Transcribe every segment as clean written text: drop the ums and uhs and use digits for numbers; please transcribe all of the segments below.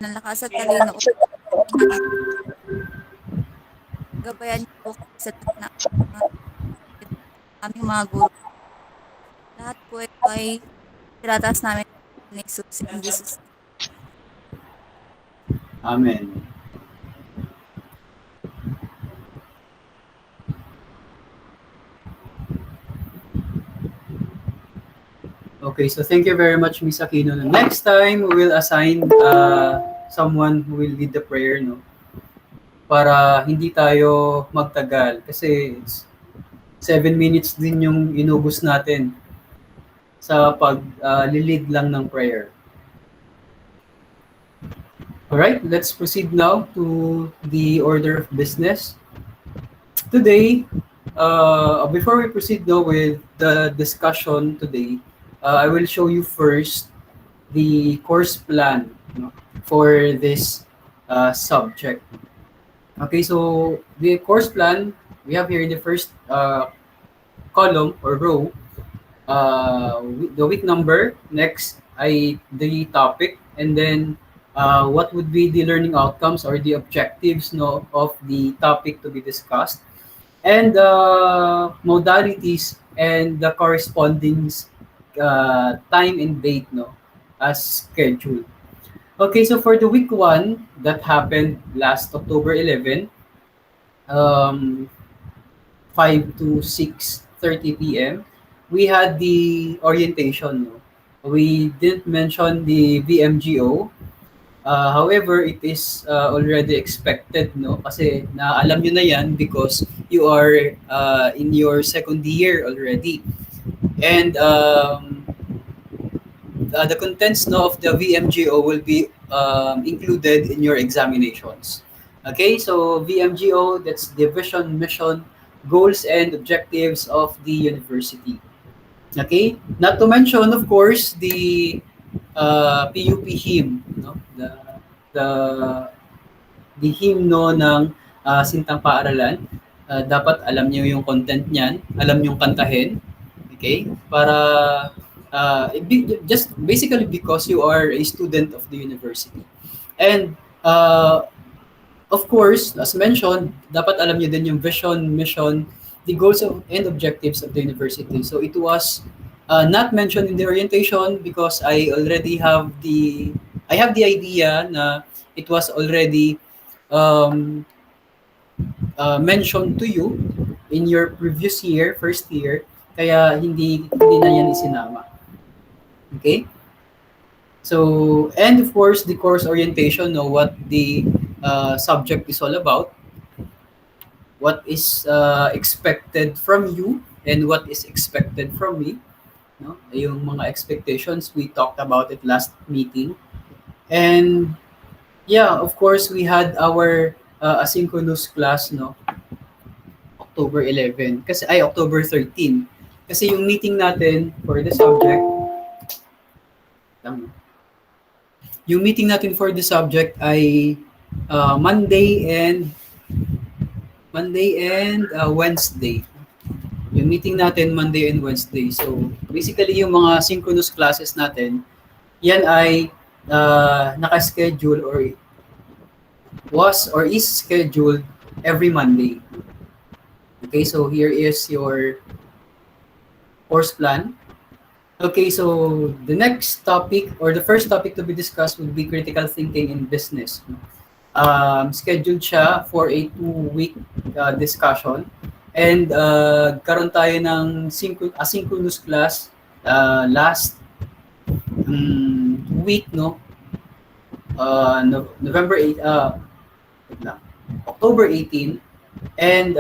ng lakas at talino upang gabayan niyo po kami sa lahat ng aming mga guro. Lahat po ito ay tinataas namin ni Jesus in Jesus. Amen. Okay, so thank you very much, Miss Aquino. Next time, we will assign someone who will lead the prayer, no? Para hindi tayo magtagal. Kasi it's 7 minutes din yung inubos natin sa pag-lead lang ng prayer. Alright, let's proceed now to the order of business. Today, before we proceed now with the discussion today, I will show you first the course plan, no, for this subject. Okay, so the course plan we have here in the first column or row, the week number, next the topic, and then what would be the learning outcomes or the objectives, no, of the topic to be discussed, and modalities and the corresponding time and date, no, as scheduled. Okay, so for the week one that happened last October 11, um, 5 to 6:30 p.m., we had the orientation. No? We didn't mention the VMGO. However, it is already expected, no? Kasi alam nyo na yan because you are in your second year already. And the contents, no, of the VMGO will be included in your examinations. Okay, so VMGO, that's the vision, mission, goals, and objectives of the university. Okay, not to mention, of course, the PUP hymn, no? The the hymno ng Sintang Paaralan. Dapat alam niyo yung content niyan, alam niyo kantahin, okay? Para just basically because you are a student of the university. And of course, as mentioned, dapat alam niyo din yung vision, mission, the goals and objectives of the university. So it was not mentioned in the orientation because I have the idea na it was already um, mentioned to you in your previous year, first year, kaya hindi na yan isinama. Okay? So, and of course, the course orientation, know what the subject is all about, what is expected from you, and what is expected from me. No? Yung mga expectations, we talked about it last meeting. And yeah, of course, we had our asynchronous class, no? October 11. October 13. Kasi yung meeting natin for the subject, yung meeting natin for the subject ay Monday and Wednesday. Yung meeting natin Monday and Wednesday. So, basically yung mga synchronous classes natin, yan ay naka-schedule or was or is scheduled every Monday. Okay, so here is your course plan. Okay, so the next topic or the first topic to be discussed would be critical thinking in business. Scheduled siya for a 2-week discussion. And karon tayo ng asynchronous class last week, no? November 8, October 18. And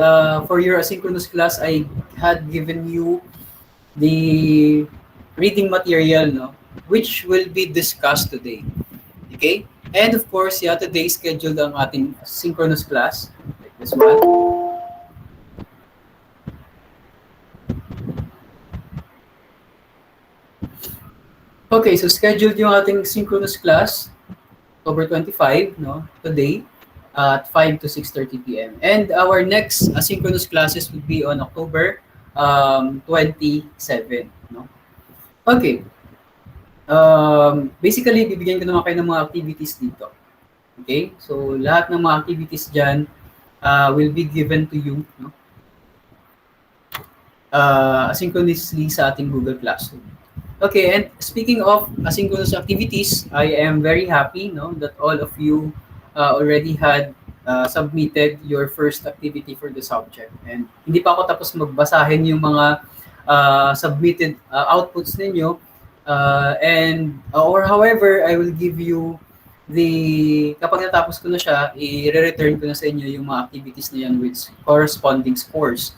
for your asynchronous class, I had given you the reading material, no, which will be discussed today. Okay? And of course, yeah, today scheduled ang ating synchronous class, like this one. Okay, so scheduled yung ating synchronous class, October 25, no, today, at 5 to 6:30 p.m. And our next asynchronous classes would be on October 27, no? Okay. Basically, bibigyan ko naman kayo ng mga activities dito. Okay? So, lahat ng mga activities dyan will be given to you, no? Asynchronously sa ating Google Classroom. Okay, and speaking of asynchronous activities, I am very happy, no, that all of you already had submitted your first activity for the subject. And hindi pa ako tapos magbasahin yung mga submitted outputs ninyo. Or however, I will give you kapag natapos ko na siya, i-return ko na sa inyo yung mga activities na yan with corresponding scores.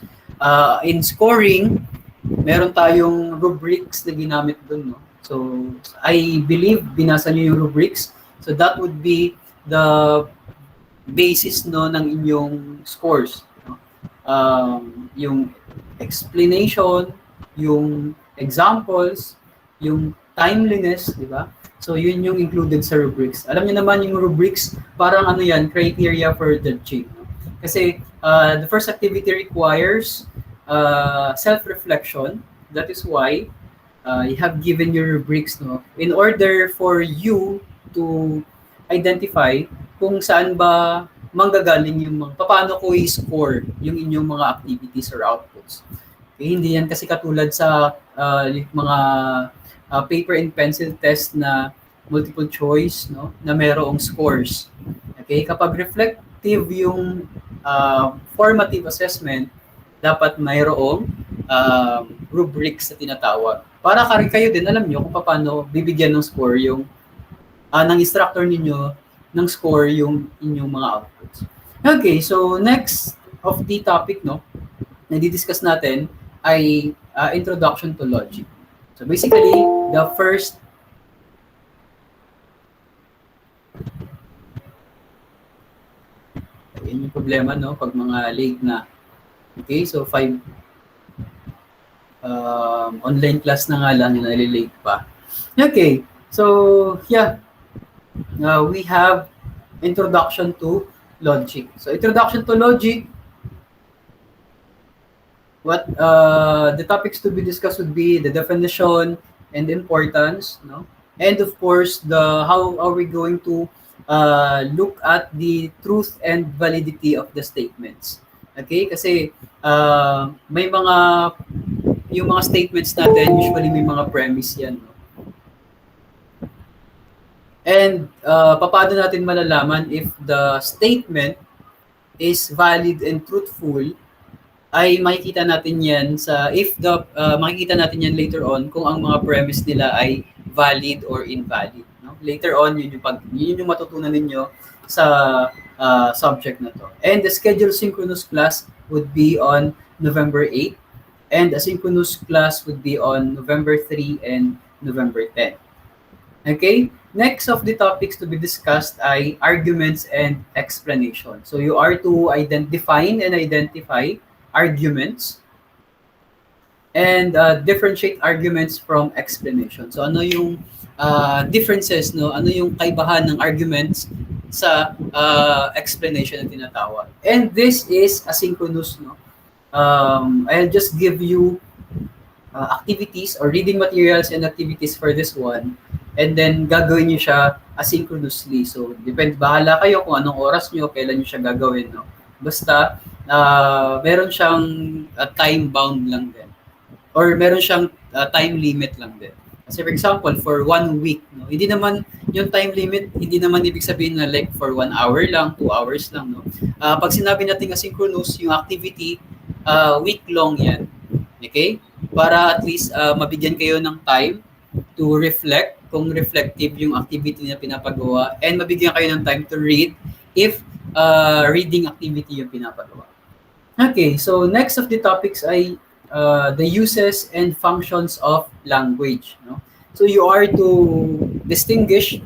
In scoring, meron tayong rubrics na ginamit dun, no? So, I believe binasa niyo yung rubrics. So, that would be the basis, no, ng inyong scores, no? Yung explanation, yung examples, yung timeliness, di ba? So, yun yung included sa rubrics. Alam niyo naman yung rubrics, parang ano yan, criteria for judging, no? Kasi, the first activity requires self-reflection. That is why you have given your rubrics, no? In order for you to identify kung saan ba manggagaling yung mga, paano ko i-score yung inyong mga activities or outputs. Okay, hindi yan kasi katulad sa mga paper and pencil test na multiple choice, no, na merong scores. Okay, kapag reflective yung formative assessment, dapat mayroong rubrics na tinatawag. Para kayo din, alam nyo kung paano bibigyan ng score yung ng instructor ninyo ng score yung inyong mga outputs. Okay, so next of the topic, no, na di-discuss natin ay introduction to logic. So basically, the first yun yung problema, no, pag mga late na. Okay, so 5 online class na nga lang, nalilate pa. Okay, so yeah, we have introduction to logic. So introduction to logic, what the topics to be discussed would be the definition and importance, no? And of course, the how are we going to look at the truth and validity of the statements. Okay, kasi may mga yung mga statements natin usually may mga premise yan, no? And paano natin malalaman if the statement is valid and truthful, ay makikita natin yan makikita natin yan later on kung ang mga premise nila ay valid or invalid, no? Later on, yun yung matutunan ninyo sa subject na to. And the scheduled synchronous class would be on November 8, and asynchronous class would be on November 3 and November 10. Okay? Next of the topics to be discussed ay arguments and explanation. So you are to define and identify arguments and differentiate arguments from explanation. So ano yung differences, no? Ano yung kaibahan ng arguments sa explanation na tinatawag. And this is asynchronous, no? I'll just give you activities or reading materials and activities for this one. And then, gagawin nyo siya asynchronously. So, bahala kayo kung anong oras nyo, kailan nyo siya gagawin, no? Basta, meron siyang time bound lang din. Or meron siyang time limit lang din. Kasi for example, for 1 week, no? Hindi naman, yung time limit, hindi naman ibig sabihin na like for 1 hour lang, 2 hours lang, no? Pag sinabi natin asynchronous, yung activity, week long yan. Okay? Para at least mabigyan kayo ng time to reflect kung reflective yung activity na pinapagawa, and mabigyan kayo ng time to read if reading activity yung pinapagawa. Okay, so next of the topics ay the uses and functions of language, no? So you are to distinguish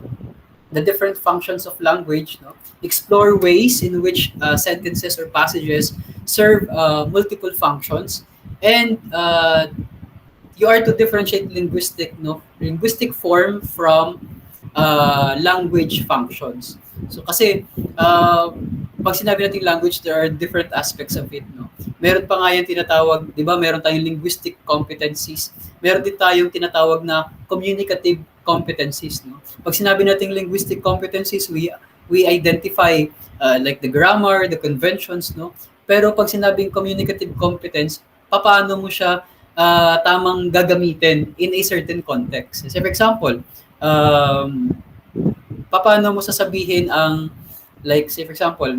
the different functions of language, no? Explore ways in which sentences or passages serve multiple functions, and you are to differentiate linguistic form from language functions. So kasi pag sinabi natin language, there are different aspects of it, no? Meron pa nga yung tinatawag, 'di ba? Meron tayong linguistic competencies. Meron din tayong tinatawag na communicative competencies, no? Pag sinabi natin linguistic competencies, we identify like the grammar, the conventions, no? Pero pag sinabing communicative competence, paano mo siya tamang gagamitin in a certain context. So, for example, um, paano mo sasabihin ang, like, say for example,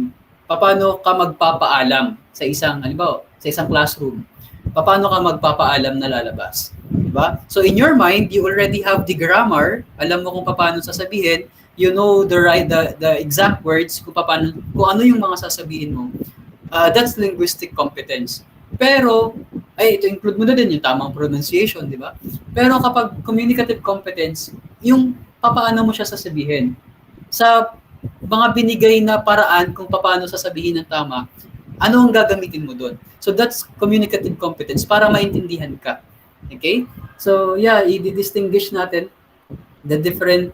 paano ka magpapaalam sa isang, halimbawa, sa isang classroom? Paano ka magpapaalam na lalabas? Diba? So in your mind, you already have the grammar, alam mo kung paano sasabihin, you know the exact words kung paano, kung ano yung mga sasabihin mo. That's linguistic competence. Pero, ay, ito include mo na din yung tamang pronunciation, di ba? Pero kapag communicative competence, yung paano mo siya sasabihin. Sa mga binigay na paraan kung paano sasabihin ng tama, ano ang gagamitin mo doon? So that's communicative competence para maintindihan ka. Okay? So yeah, i-distinguish natin the different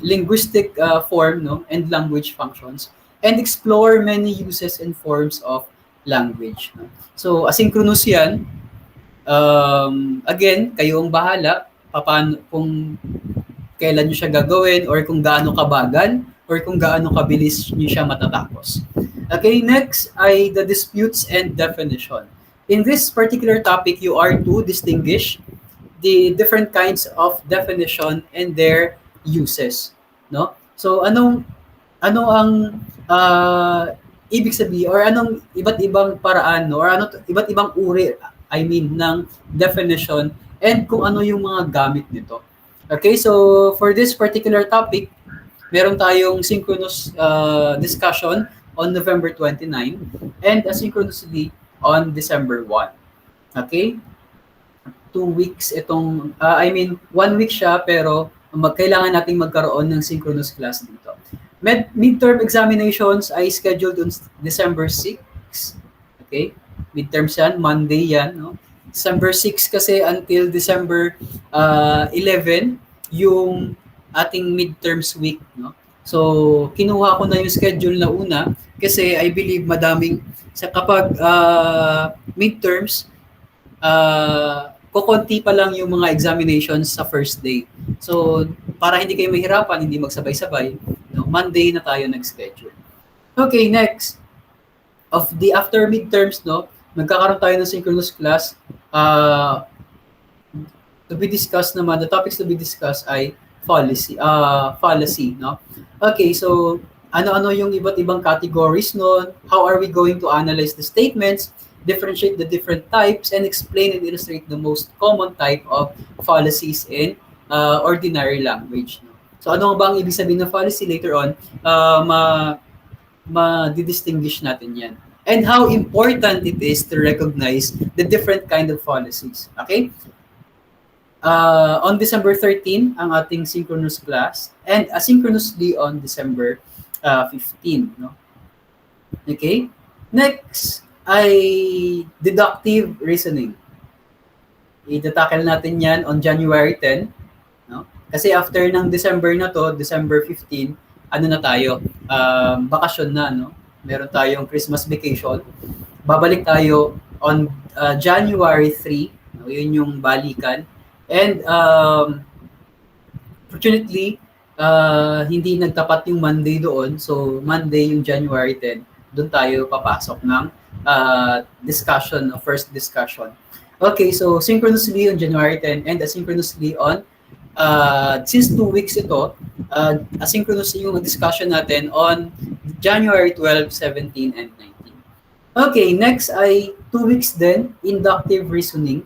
linguistic form, no, and language functions, and explore many uses and forms of language. No? So asynchronous yan. Again, kayo ang bahala paano, kung kailan nyo siya gagawin, or kung gaano kabagal, or kung gaano kabilis nyo siya matatapos. Okay, next ay the disputes and definition. In this particular topic, you are to distinguish the different kinds of definition and their uses, no? So ano ang ibig sabihin, or anong iba't ibang paraan, no? Or iba't ibang uri, I mean, ng definition, and kung ano yung mga gamit nito. Okay, so for this particular topic, meron tayong synchronous discussion on November 29 and asynchronously on December 1. Okay? 2 weeks itong, I mean, 1 week siya, pero kailangan nating magkaroon ng synchronous class dito. Midterm examinations ay scheduled on December 6. Okay? Midterms yan, Monday yan. No? December 6 kasi until December 11 yung ating midterms week. No? So, kinuha ko na yung schedule na una kasi I believe madaming, kapag midterms, kukunti pa lang yung mga examinations sa first day. So, para hindi kayo mahirapan, hindi magsabay-sabay, no, Monday na tayo nag-schedule. Okay, next. Of the after midterms, no, magkakaroon tayo ng synchronous class. To be discussed naman, the topics to be discussed ay fallacy, no? Okay, so ano-ano yung iba't ibang categories noon? How are we going to analyze the statements, differentiate the different types, and explain and illustrate the most common type of fallacies in ordinary language. No? So ano ba ang ibig sabihin ng fallacy later on? Ma-distinguish natin yan. And how important it is to recognize the different kind of fallacies. Okay? On December 13, ang ating synchronous class, and asynchronously on December 15. No? Okay? Next ay deductive reasoning. I-tackle natin yan on January 10. No? Kasi after ng December na to, December 15, ano na tayo? Bakasyon na, no? Meron tayong Christmas vacation. Babalik tayo on January 3. No? Yun yung balikan. And fortunately, hindi nagtapat yung Monday doon. So, Monday yung January 10, doon tayo papasok ng discussion, first discussion. Okay, so synchronously on January 10 and asynchronously on, since 2 weeks ito, asynchronous yung discussion natin on January 12, 17, and 19. Okay, next ay 2 weeks din, inductive reasoning.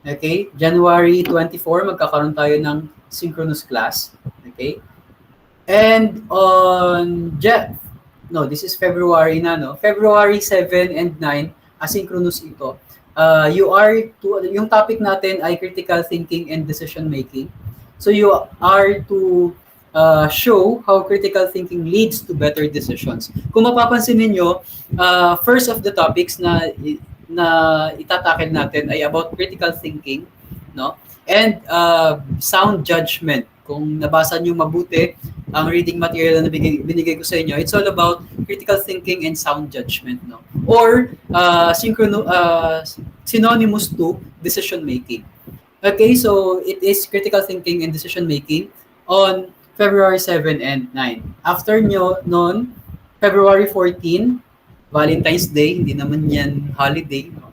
Okay, January 24, magkakaroon tayo ng synchronous class. Okay, and on this is February na, no? February 7 and 9, asynchronous ito. Yung topic natin ay critical thinking and decision making. So you are to show how critical thinking leads to better decisions. Kung mapapansin niyo, first of the topics na itatakil natin ay about critical thinking, no? And sound judgment. Kung nabasa niyo mabuti ang reading material na binigay ko sa inyo, it's all about critical thinking and sound judgment, no? Or synonymous to decision making. Okay, so it is critical thinking and decision making on February 7 and 9. After nyo, noon, February 14, Valentine's Day, hindi naman yan holiday. No?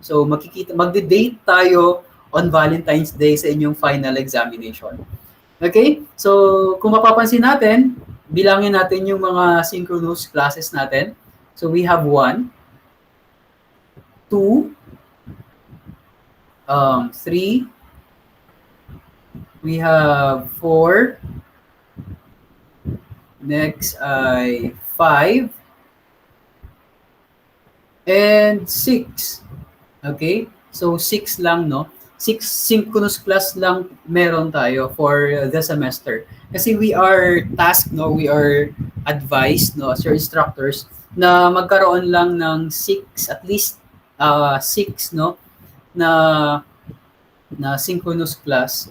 So magde-date tayo on Valentine's Day sa inyong final examination. Okay? So kung mapapansin natin, bilangin natin yung mga synchronous classes natin. So we have 1, 2, 3, we have 4, next ay 5, and 6. Okay? So 6 lang, no? 6 synchronous class lang meron tayo for the semester. Kasi we are tasked, no? We are advised, no, as your instructors, na magkaroon lang ng 6, at least 6, no, na synchronous class.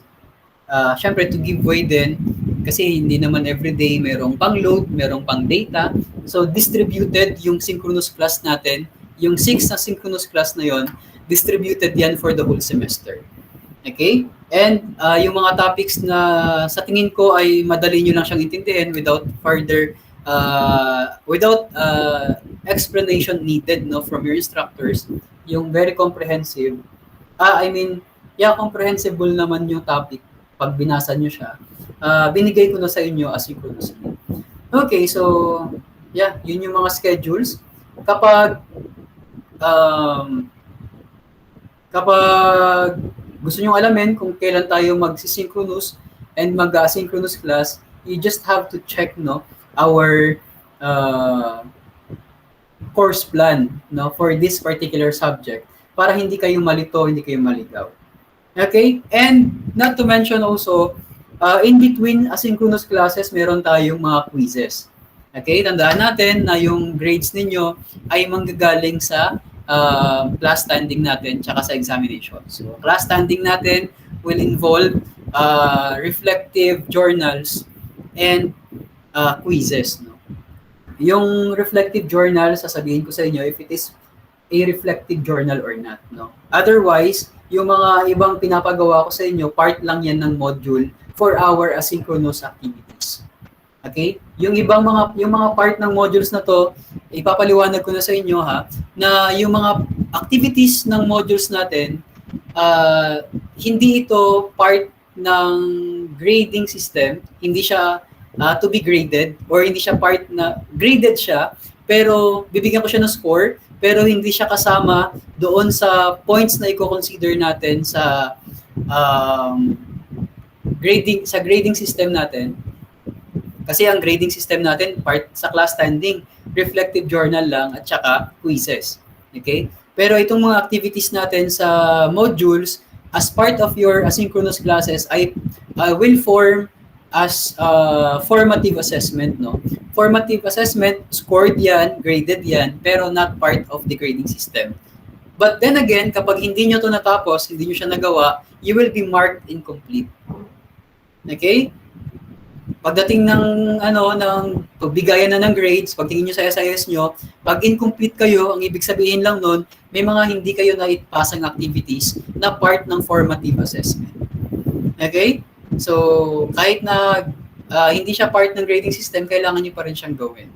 Syempre, to give way din, kasi hindi naman everyday merong pang load, merong pang data. So, distributed yung synchronous class natin. Yung 6 na synchronous class na yon, distributed yan for the whole semester. Okay? And yung mga topics na sa tingin ko ay madali nyo lang siyang intindihin without explanation needed, no, from your instructors. Yung very comprehensive. Comprehensible naman yung topic pag binasa nyo siya. Binigay ko na sa inyo asynchronously. Okay, so yeah, yun yung mga schedules. Kapag gusto nyo alamin kung kailan tayo mag-synchronous and mag-asynchronous class, you just have to check, no, our course plan, no, for this particular subject para hindi kayo malito, hindi kayo maligaw. Okay? And not to mention also, in between asynchronous classes, meron tayong mga quizzes. Okay? Tandaan natin na yung grades ninyo ay manggagaling sa class standing natin tsaka sa examination. So, class standing natin will involve reflective journals and quizzes. No? Yung reflective journal, sasabihin ko sa inyo if it is a reflective journal or not. No? Otherwise, yung mga ibang pinapagawa ko sa inyo, part lang yan ng module for our asynchronous activities. Okay? Yung mga part ng modules na to, ipapaliwanag ko na sa inyo ha, na yung mga activities ng modules natin, hindi ito part ng grading system, hindi siya to be graded, or hindi siya part na graded siya, pero bibigyan ko siya ng score, pero hindi siya kasama doon sa points na i-consider natin sa grading system natin. Kasi ang grading system natin part sa class standing, reflective journal lang at saka quizzes. Okay? Pero itong mga activities natin sa modules as part of your asynchronous classes ay will form as formative assessment, no? Formative assessment, scored yan, graded yan, pero not part of the grading system. But then again, kapag hindi nyo to natapos, hindi nyo siya nagawa, you will be marked incomplete. Okay? Pagdating ng pagbigayan na ng grades, pagtingin nyo sa SIS nyo, pag incomplete kayo, ang ibig sabihin lang nun, may mga hindi kayo naipasang activities na part ng formative assessment. Okay? So, kahit na hindi siya part ng grading system, kailangan nyo pa rin siyang gawin.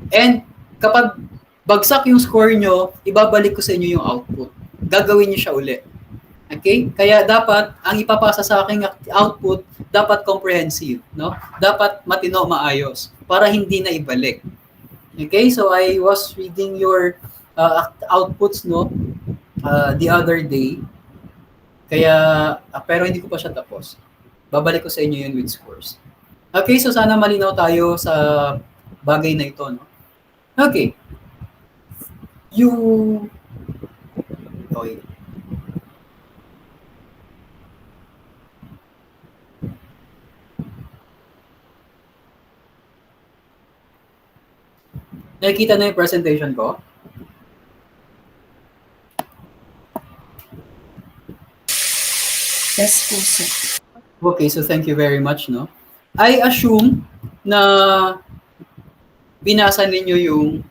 And kapag bagsak yung score nyo, ibabalik ko sa inyo yung output. Gagawin nyo siya uli. Okay? Kaya dapat, ang ipapasa sa aking output, dapat comprehensive. No? Dapat matino, maayos. Para hindi na ibalik. Okay? So, I was reading your outputs, no, the other day. Kaya, pero hindi ko pa siya tapos. Babalik ko sa inyo yun with scores. Okay, so sana malinaw tayo sa bagay na ito, no? Okay. Okay. Nakikita na yung presentation ko? Yes po, sir. Okay, so thank you very much, no? I assume na binasa ninyo yung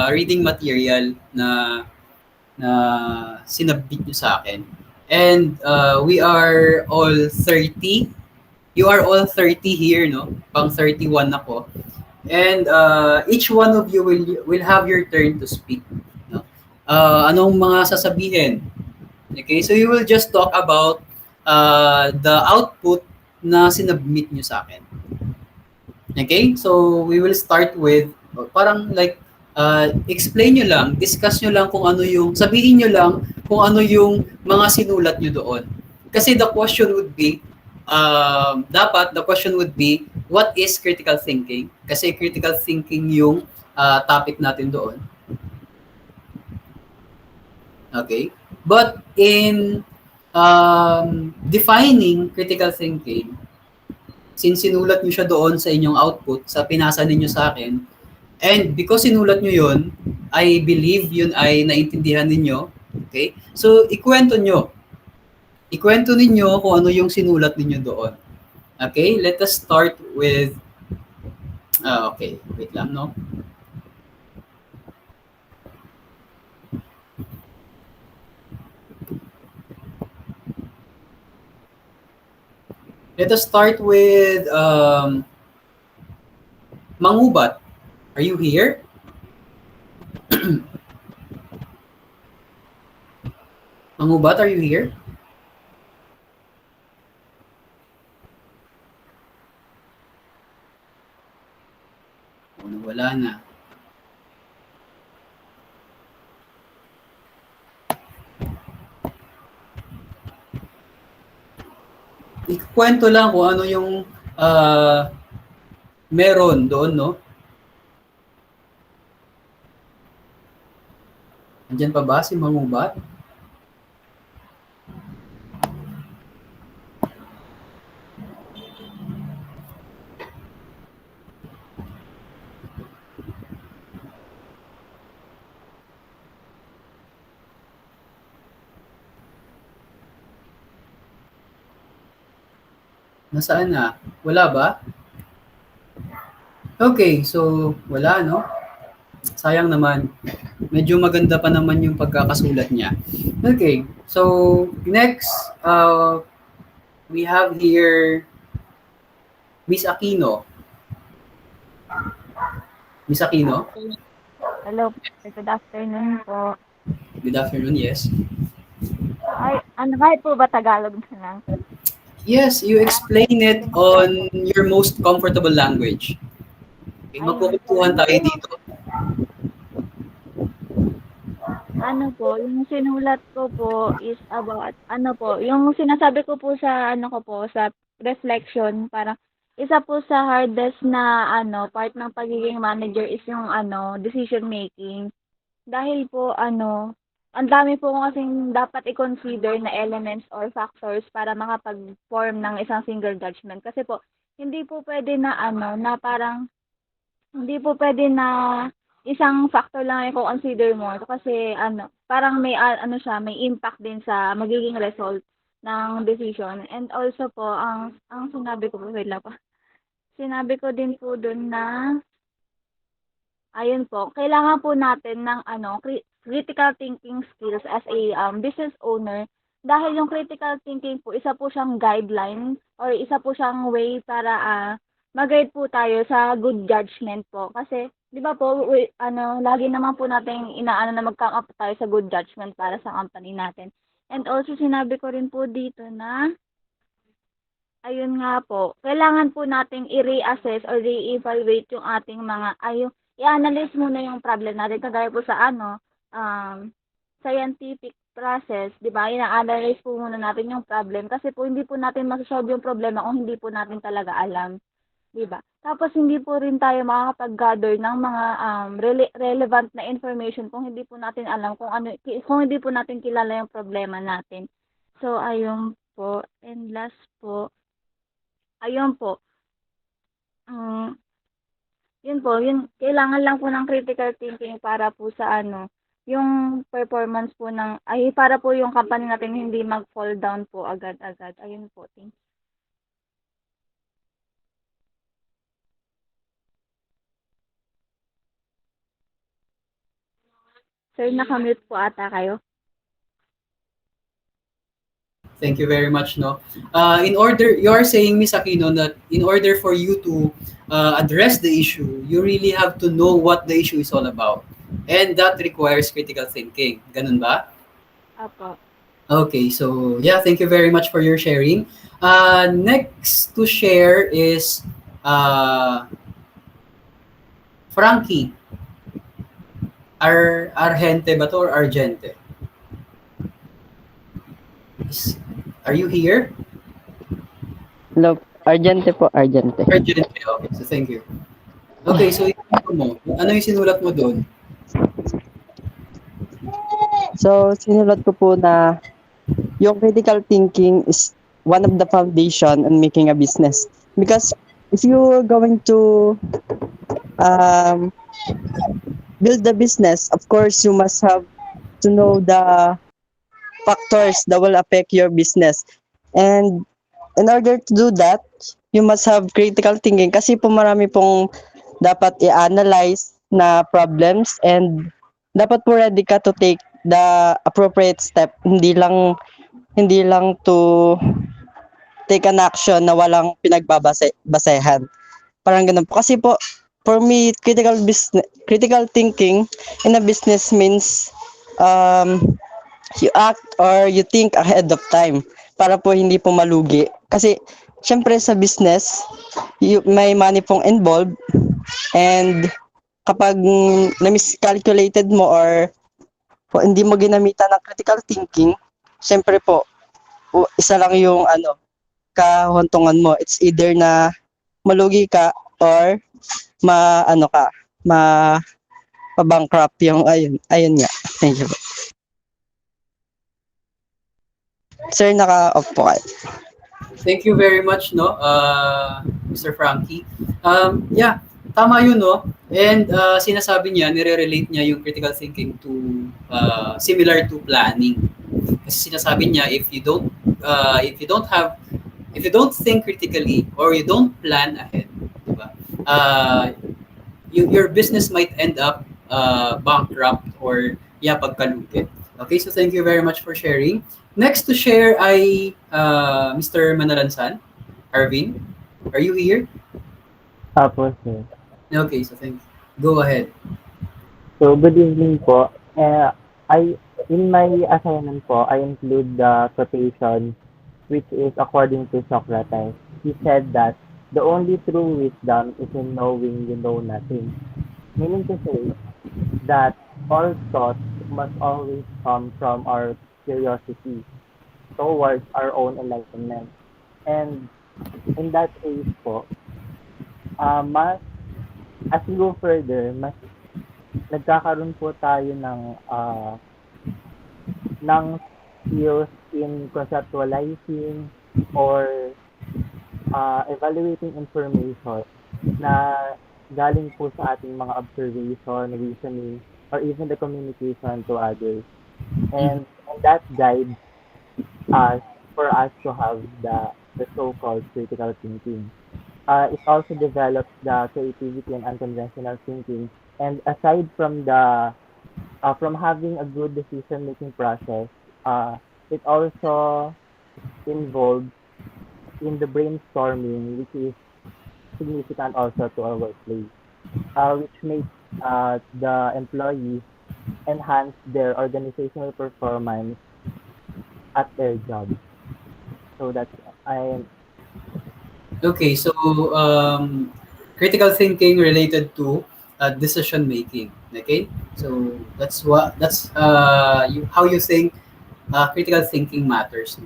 reading material na sinabit nyo sa akin. And we are all 30 You are all 30 here, no? Pang 31 ako. And each one of you will have your turn to speak. No? Anong mga sasabihin? Okay, so you will just talk about the output na sinubmit nyo sa akin. Okay, so we will start with parang like explain nyo lang, discuss nyo lang kung ano yung, sabihin nyo lang kung ano yung mga sinulat nyo doon. Kasi the question would be, dapat the question would be, what is critical thinking? Kasi critical thinking yung topic natin doon. Okay? But in defining critical thinking, since sinulat nyo siya doon sa inyong output, sa pinasa ninyo sa akin, and because sinulat nyo yun, I believe yun ay naintindihan ninyo. Okay? So, ikwento nyo. Ikwento ninyo kung ano yung sinulat ninyo doon. Okay? Let us start with, okay, wait lang, no? Let us start with Mangubat. Are you here? Mangubat, are you here? Oh, wala na. Ikwento lang kung ano yung meron doon, no? Andyan pa ba si Mangubat? Nasaan na? Wala ba? Okay, so wala, no? Sayang naman. Medyo maganda pa naman yung pagkakasulat niya. Okay, so next, we have here Miss Aquino. Miss Aquino, Hello po, good afternoon po. good afternoon, yes. Ay, ano, kahit po ba Tagalog na lang? Yes, you explain it on your most comfortable language. Okay, Ayun po. magkukuntuhan tayo dito. Ano po, yung sinulat ko po is about, ano po, yung sinasabi ko po sa, ano ko po, sa reflection, parang, isa po sa hardest na, ano, part ng pagiging manager is yung, ano, decision making. Dahil po, ano, ang dami po kasing dapat i-consider na elements or factors para makapag-form ng isang single judgment. Kasi po, hindi po pwede na, ano, na parang, hindi po pwede na isang factor lang yung consider mo kasi ano, parang may ano siya, may impact din sa magiging result ng decision. And also po, ang sinabi ko po, wait lang po. Sinabi ko din po dun na ayun po, kailangan po natin ng ano, critical thinking skills as a business owner dahil yung critical thinking po, isa po siyang guideline or isa po siyang way para mag-guide po tayo sa good judgment po. Kasi, di ba po, ano, lagi naman po natin inaano na mag-come up tayo sa good judgment para sa company natin. And also, sinabi ko rin po dito na ayun nga po, kailangan po nating i-reassess or re-evaluate yung ating mga i-analyze muna yung problem natin kagaya po sa ano, scientific process, 'di ba? Ina-analyze po muna natin yung problem kasi po hindi po natin maso-solve yung problema kung hindi po natin talaga alam, 'di ba? Tapos hindi po rin tayo makakapag-gather ng mga relevant na information kung hindi po natin alam kung ano kung hindi po natin kilala yung problema natin. So ayun po, and last po, ayun po, hmm, yun po, yun kailangan lang po ng critical thinking para po sa ano, yung performance po ng ay para po yung company natin hindi mag-fall down po agad-agad. Ayun po, thank you. Sir, naka-mute po ata kayo. Thank you very much, no. In order, you are saying, Miss Aquino, that in order for you to address the issue, you really have to know what the issue is all about. And that requires critical thinking. Ganun ba? Opo. Okay, so yeah, thank you very much for your sharing. Next to share is uh, Frankie. Argente ba to or Argente? Is, are you here? Hello, Argente po, Argente. Argente, okay. So thank you. Okay, so ito mo. Ano yung sinulat mo doon? So, sinulat ko po na yung critical thinking is one of the foundation in making a business. Because if you're going to um, build the business, of course, you must have to know the factors that will affect your business. And in order to do that, you must have critical thinking kasi po marami pong dapat i-analyze na problems and dapat po ready ka to take the appropriate step, hindi lang to take an action na walang pinagbabasehan. Parang ganun po. Kasi po, for me, critical thinking in a business means um, you act or you think ahead of time para po hindi po malugi. Kasi, syempre sa business, may money pong involved and kapag na-miscalculated mo or po, hindi mo ginamitan ng critical thinking, syempre po, isa lang yung kahuntungan mo. It's either na malugi ka or ma ka, ma pa-bankrupt yung ayun nga. Thank you. Sir, naka-off po kayo. Thank you very much, no, Mr. Frankie. Yeah, tama yun, no? And sinasabi niya, nire-relate niya yung critical thinking to similar to planning. Kasi sinasabi niya, if you don't think critically or you don't plan ahead, di ba? Your business might end up bankrupt or pagkalugit. Okay, so thank you very much for sharing. Next to share ay Mr. Manalansan. Arvin, are you here? Apo, sir. Okay, so thank you. Go ahead. So, good evening po. In my assignment po, I include the quotation which is according to Socrates. He said that the only true wisdom is in knowing you know nothing. Meaning to say that all thoughts must always come from our curiosity towards our own enlightenment. And in that case po, mas as we go further, mas nagkakaroon po tayo ng skills in conceptualizing or evaluating information na galing po sa ating mga observation, reasoning, or even the communication to others. And that guides us for us to have the so-called critical thinking. It also develops the creativity and unconventional thinking. And aside from the from having a good decision-making process, it also involves in the brainstorming, which is significant also to our workplace, which makes the employees enhance their organizational performance at their job. So that's I Okay, so critical thinking related to decision making. Okay, so how you think critical thinking matters.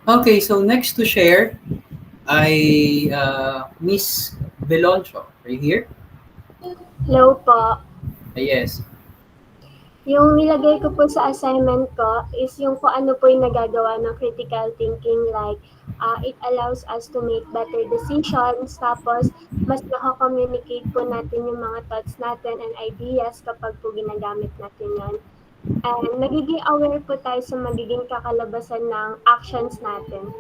Okay, so next to share, I Miss Beloncho. Are you here? Hello po. Yes. Yung nilagay ko po sa assignment ko is yung kung ano po yung nagagawa ng critical thinking, like it allows us to make better decisions, tapos mas nako-communicate po natin yung mga thoughts natin and ideas kapag po ginagamit natin yon. And nagiging aware po tayo sa magiging kakalabasan ng actions natin.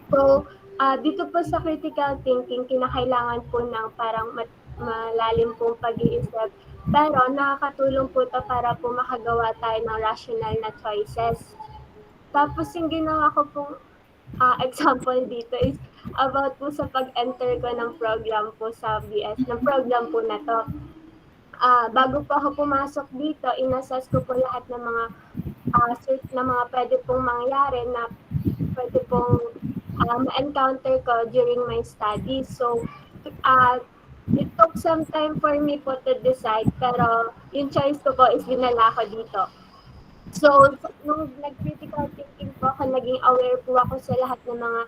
So, dito po sa critical thinking, kinakailangan po ng parang malalim pong pag-iisip. Pero nakakatulong po ito para po makagawa tayo ng rational na choices. Tapos yung ginawa ko pong example dito is about po sa pag-enter ko ng program po sa BS, ng program po na 'to. Bago po ako pumasok dito, in-assess ko po lahat ng mga, na mga puwede pong mangyari na puwede pong, ma-encounter ko during my studies. So, uh, it took some time for me po to decide, pero yung choice ko po is dinala ko dito. So, nung nag-critical thinking po ako, naging aware po ako sa lahat ng mga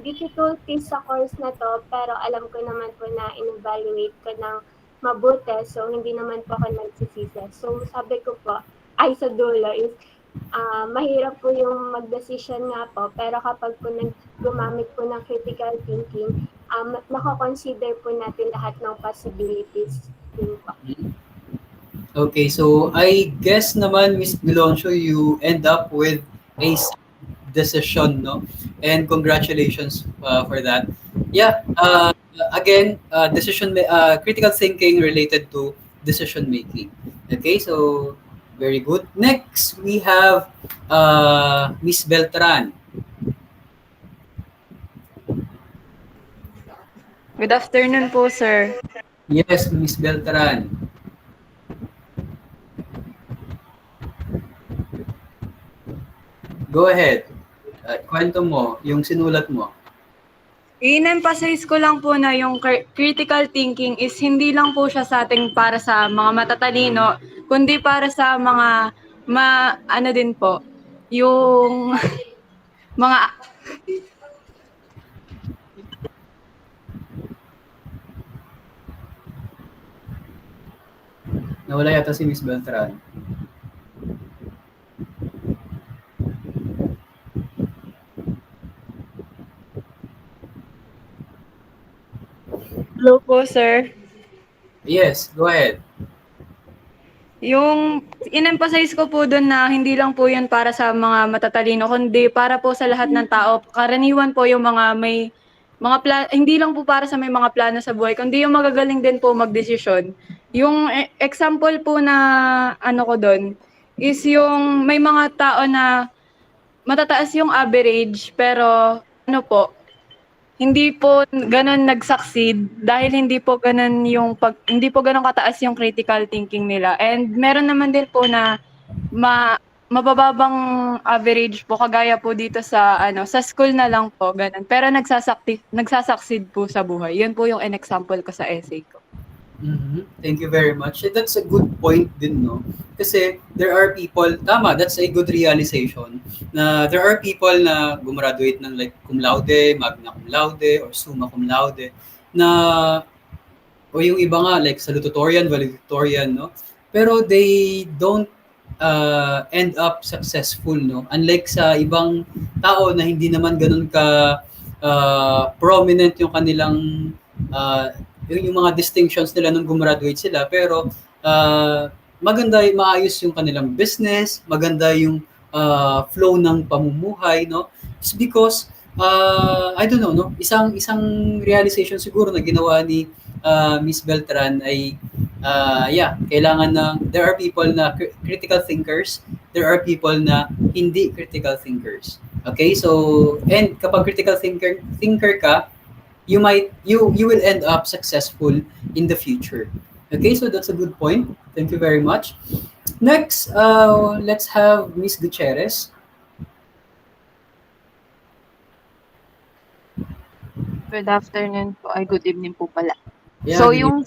difficulties sa course na 'to, pero alam ko naman po na in-evaluate ko ng mabuti. So, hindi naman po ako nagsisisi. So, sabi ko po ay sa dulo is, mahirap po yung magdesisyon nga po, pero kapag po gumamit po ng critical thinking, nako-consider po natin lahat ng possibilities din po. Okay, so I guess naman, Miss Miloncho, you end up with a decision, no? And congratulations for that. Yeah, again, critical thinking related to decision making. Okay, so very good. Next, we have Miss Beltran. Good afternoon po, sir. Yes, Miss Beltran. Go ahead. Kwento mo, yung sinulat mo. I-emphasize ko lang po na yung critical thinking is hindi lang po siya sa ating para sa mga matatalino, kundi para sa mga ano din po, yung mga Nawala yata si Miss Beltran. Hello po, sir. Yes, go ahead. Yung in-emphasize ko po doon na hindi lang po yun para sa mga matatalino, kundi para po sa lahat ng tao. Karaniwan po yung mga may mga hindi lang po para sa may mga plano sa buhay, kundi yung magagaling din po magdesisyon. Yung example po na ano ko doon is yung may mga tao na matataas yung average pero ano po, hindi po ganun nag-succeed dahil hindi po ganun hindi po ganun kataas yung critical thinking nila. And meron naman din po na mabababang average po kagaya po dito sa sa school na lang po ganun. Pero nagsasucceed po sa buhay. Yun po yung example ko sa essay ko. Mm-hmm. Thank you very much. That's a good point din, no? Kasi there are people, tama, that's a good realization, na there are people na gumraduate ng like cum laude, magna cum laude, or summa cum laude, na, o yung iba nga, like salutatorian, valedictorian, no? Pero they don't end up successful, no? Unlike sa ibang tao na hindi naman ganun ka prominent yung kanilang yung mga distinctions nila nung gumraduate sila, pero maganda, maayos yung kanilang business, maganda yung flow ng pamumuhay, no? It's because I don't know, no? Isang realization siguro na ginawa ni Miss Beltran ay kailangan there are people na critical thinkers, there are people na hindi critical thinkers. Okay? So, and kapag critical thinker ka, you will end up successful in the future. Okay, so that's a good point. Thank you very much. Next, let's have Miss Gutierrez. Good afternoon po. Ay, good evening po pala. Yeah, So, yung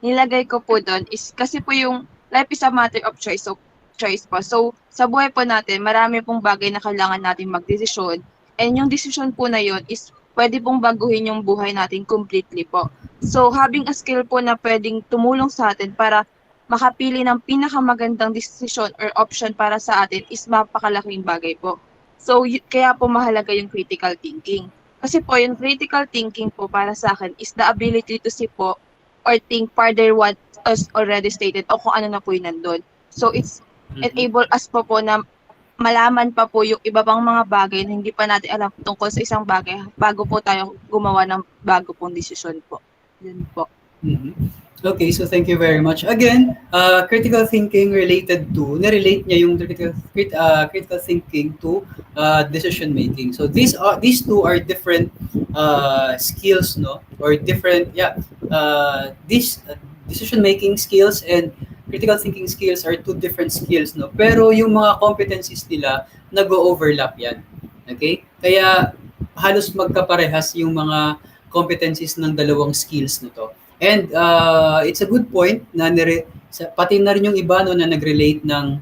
nilagay ko po doon is kasi po yung life is a matter of choice po. So, sa buhay po natin, marami pong bagay na kailangan natin magdesisyon. And yung decision po na yun is pwede pong baguhin yung buhay natin completely po. So, having a skill po na pwedeng tumulong sa atin para makapili ng pinakamagandang decision or option para sa atin is mapakalaking bagay po. So, kaya po mahalaga yung critical thinking. Kasi po, yung critical thinking po para sa akin is the ability to see po or think further what is already stated o kung ano na po yung nandun. So, it's enable us po na malaman pa po yung iba pang mga bagay na hindi pa natin alam tungkol sa isang bagay bago po tayo gumawa ng bago pong desisyon po. Yun po. Mhm. Okay, so thank you very much. Again, critical thinking related to, nirelate niya yung critical thinking to decision making. So these two are different skills, no? Or different, yeah. These decision making skills and critical thinking skills are two different skills, no? Pero yung mga competencies nila nag-overlap yan. Okay? Kaya halos magkaparehas yung mga competencies ng dalawang skills na to. And it's a good point na pati na rin yung iba no, na nag-relate ng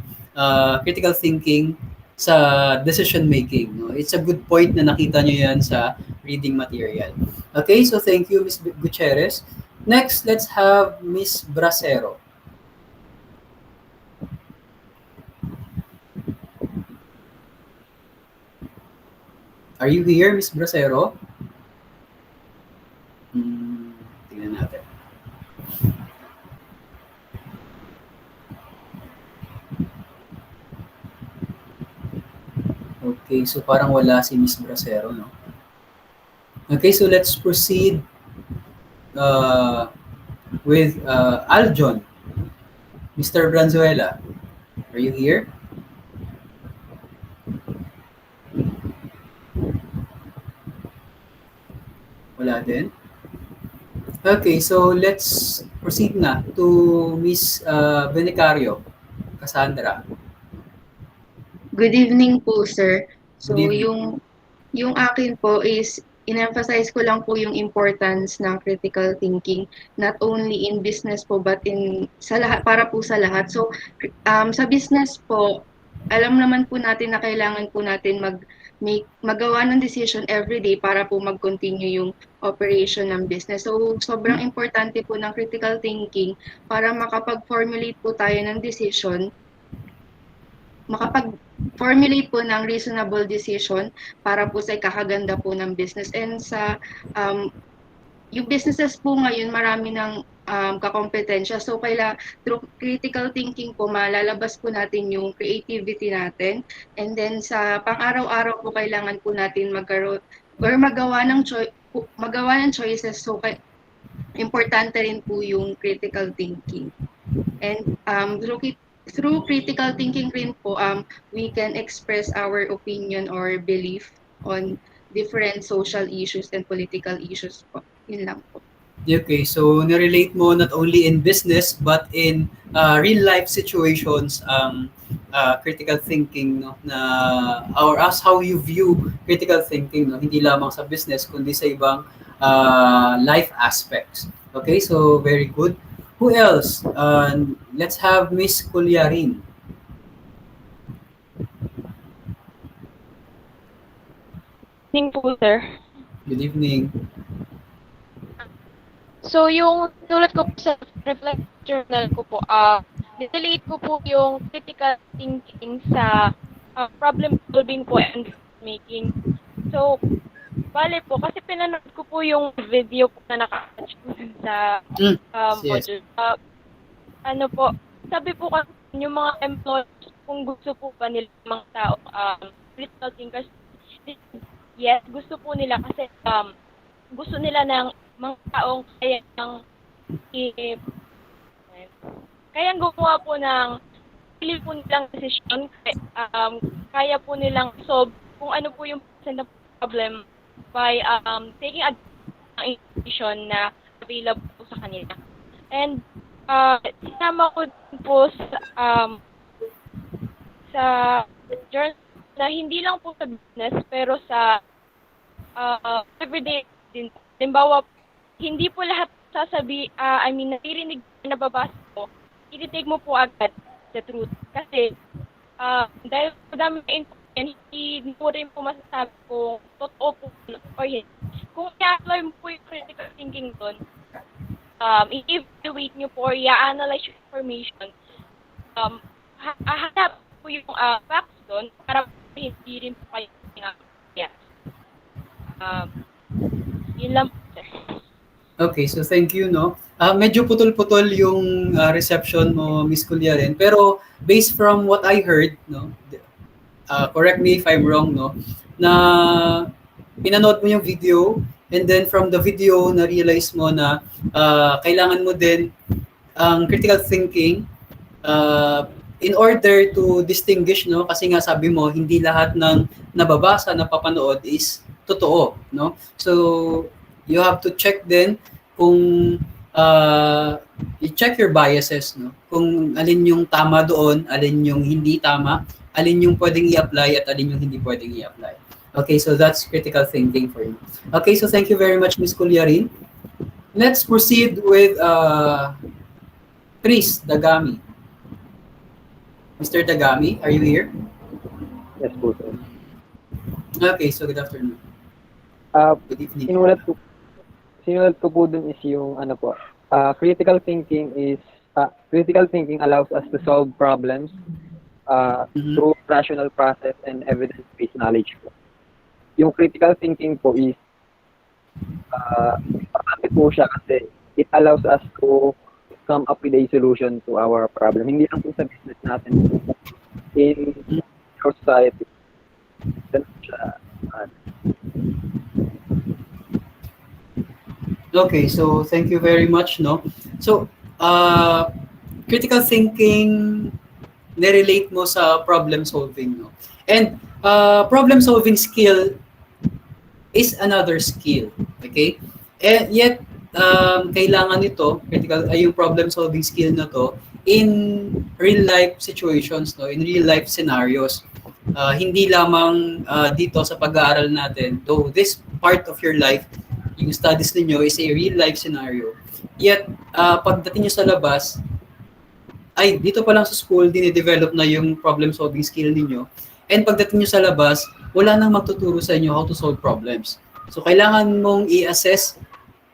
critical thinking sa decision making. No? It's a good point na nakita nyo yan sa reading material. Okay, so thank you, Ms. Gutierrez. Next, let's have Ms. Bracero. Are you here, Ms. Bracero? Tingnan natin. Okay, so parang wala si Ms. Bracero, no? Okay, so let's proceed with Aljon. Mr. Branzuela, are you here? Wala din. Okay, so let's proceed na to Miss Benicario, Cassandra. Good evening po, sir. So, Good evening. yung akin po is in-emphasize ko lang po yung importance ng critical thinking not only in business po but sa lahat, para po sa lahat. So, sa business po, alam naman po natin na kailangan po natin magawa ng decision every day para po mag-continue yung operation ng business. So, sobrang importante po ng critical thinking para makapag-formulate po tayo ng decision, makapag-formulate po ng reasonable decision para po sa ikakaganda po ng business. And sa yung businesses po ngayon, marami ng kakompetensya. So, through critical thinking po, malalabas po natin yung creativity natin. And then, sa pang-araw-araw po, kailangan po natin magkaroon or magawa ng choices. So, importante rin po yung critical thinking. And through critical thinking rin po, we can express our opinion or belief on different social issues and political issues po. Yun lang po. Okay, so nirelate mo not only in business but in real life situations critical thinking, no, na or as how you view critical thinking, no, hindi lamang sa business kundi sa ibang life aspects. Okay, so very good. Who else? Let's have Miss Kulyarin. Evening po, sir. Good evening. So, yung sinulat ko po sa reflect journal ko po, relate ko po yung critical thinking sa problem solving po and making. So, bale po, kasi pinanood ko po yung video po na naka-attach po sa module. Ano po, sabi po kasi yung mga employees, kung gusto po ba nila mga tao, critical thinkers, yes, gusto po nila kasi gusto nila ng mga taong kayang gumawa po ng pili po nilang desisyon, kaya po nilang solve kung ano po yung problem by taking advantage ng information na available po sa kanila. And sinama ko din po sa journal na hindi lang po sa business pero sa everyday din. Halimbawa, hindi po lahat naririnig na nababasa mo, i-take mo po agad the truth. Kasi, dahil madami na information, hindi po rin po masasabi kung totoo po or hindi. Kung i-apply mo po yung critical thinking doon, i-evaluate nyo po or i-analyze yung information, hahanap po yung facts doon para hindi rin po kayo yes. Yun lang po, sir. Okay, so thank you, no. Medyo putol-putol yung reception mo, Miss Kulyarin, pero based from what I heard, no, correct me if I'm wrong, no, na pinanood mo yung video And then from the video, na-realize mo na kailangan mo din ang critical thinking in order to distinguish, no, kasi nga sabi mo hindi lahat ng nababasa, napapanood is totoo, no, so you have to check din kung you check your biases, no, kung alin yung tama doon, alin yung hindi tama, alin yung pwedeng i-apply at alin yung hindi pwedeng i-apply. Okay, so that's critical thinking for you. Okay, so thank you very much, Ms. Kulyarin. Let's proceed with Chris Dagami. Mr. Dagami, are you here? Yes po, sir. Okay, so good afternoon. Good evening. Sinulat ko po dun is yung ano po, critical thinking allows us to solve problems through rational process and evidence-based knowledge po. Yung critical thinking po is importante po siya kasi it allows us to come up with a solution to our problem. Hindi lang po sa business natin, in our society. Ganun siya. Okay, so thank you very much, no? So, critical thinking nirelate mo sa problem solving, no? And problem solving skill is another skill, okay? And yet, kailangan ito, yung problem solving skill na to, in real life situations, no? In real life scenarios. Hindi lamang dito sa pag-aaral natin, though this part of your life, yung studies ninyo is a real life scenario. Yet, pagdating nyo sa labas, ay, dito pa lang sa school, dine-develop na yung problem solving skill ninyo. And pagdating nyo sa labas, wala nang magtuturo sa inyo how to solve problems. So, kailangan mong i-assess,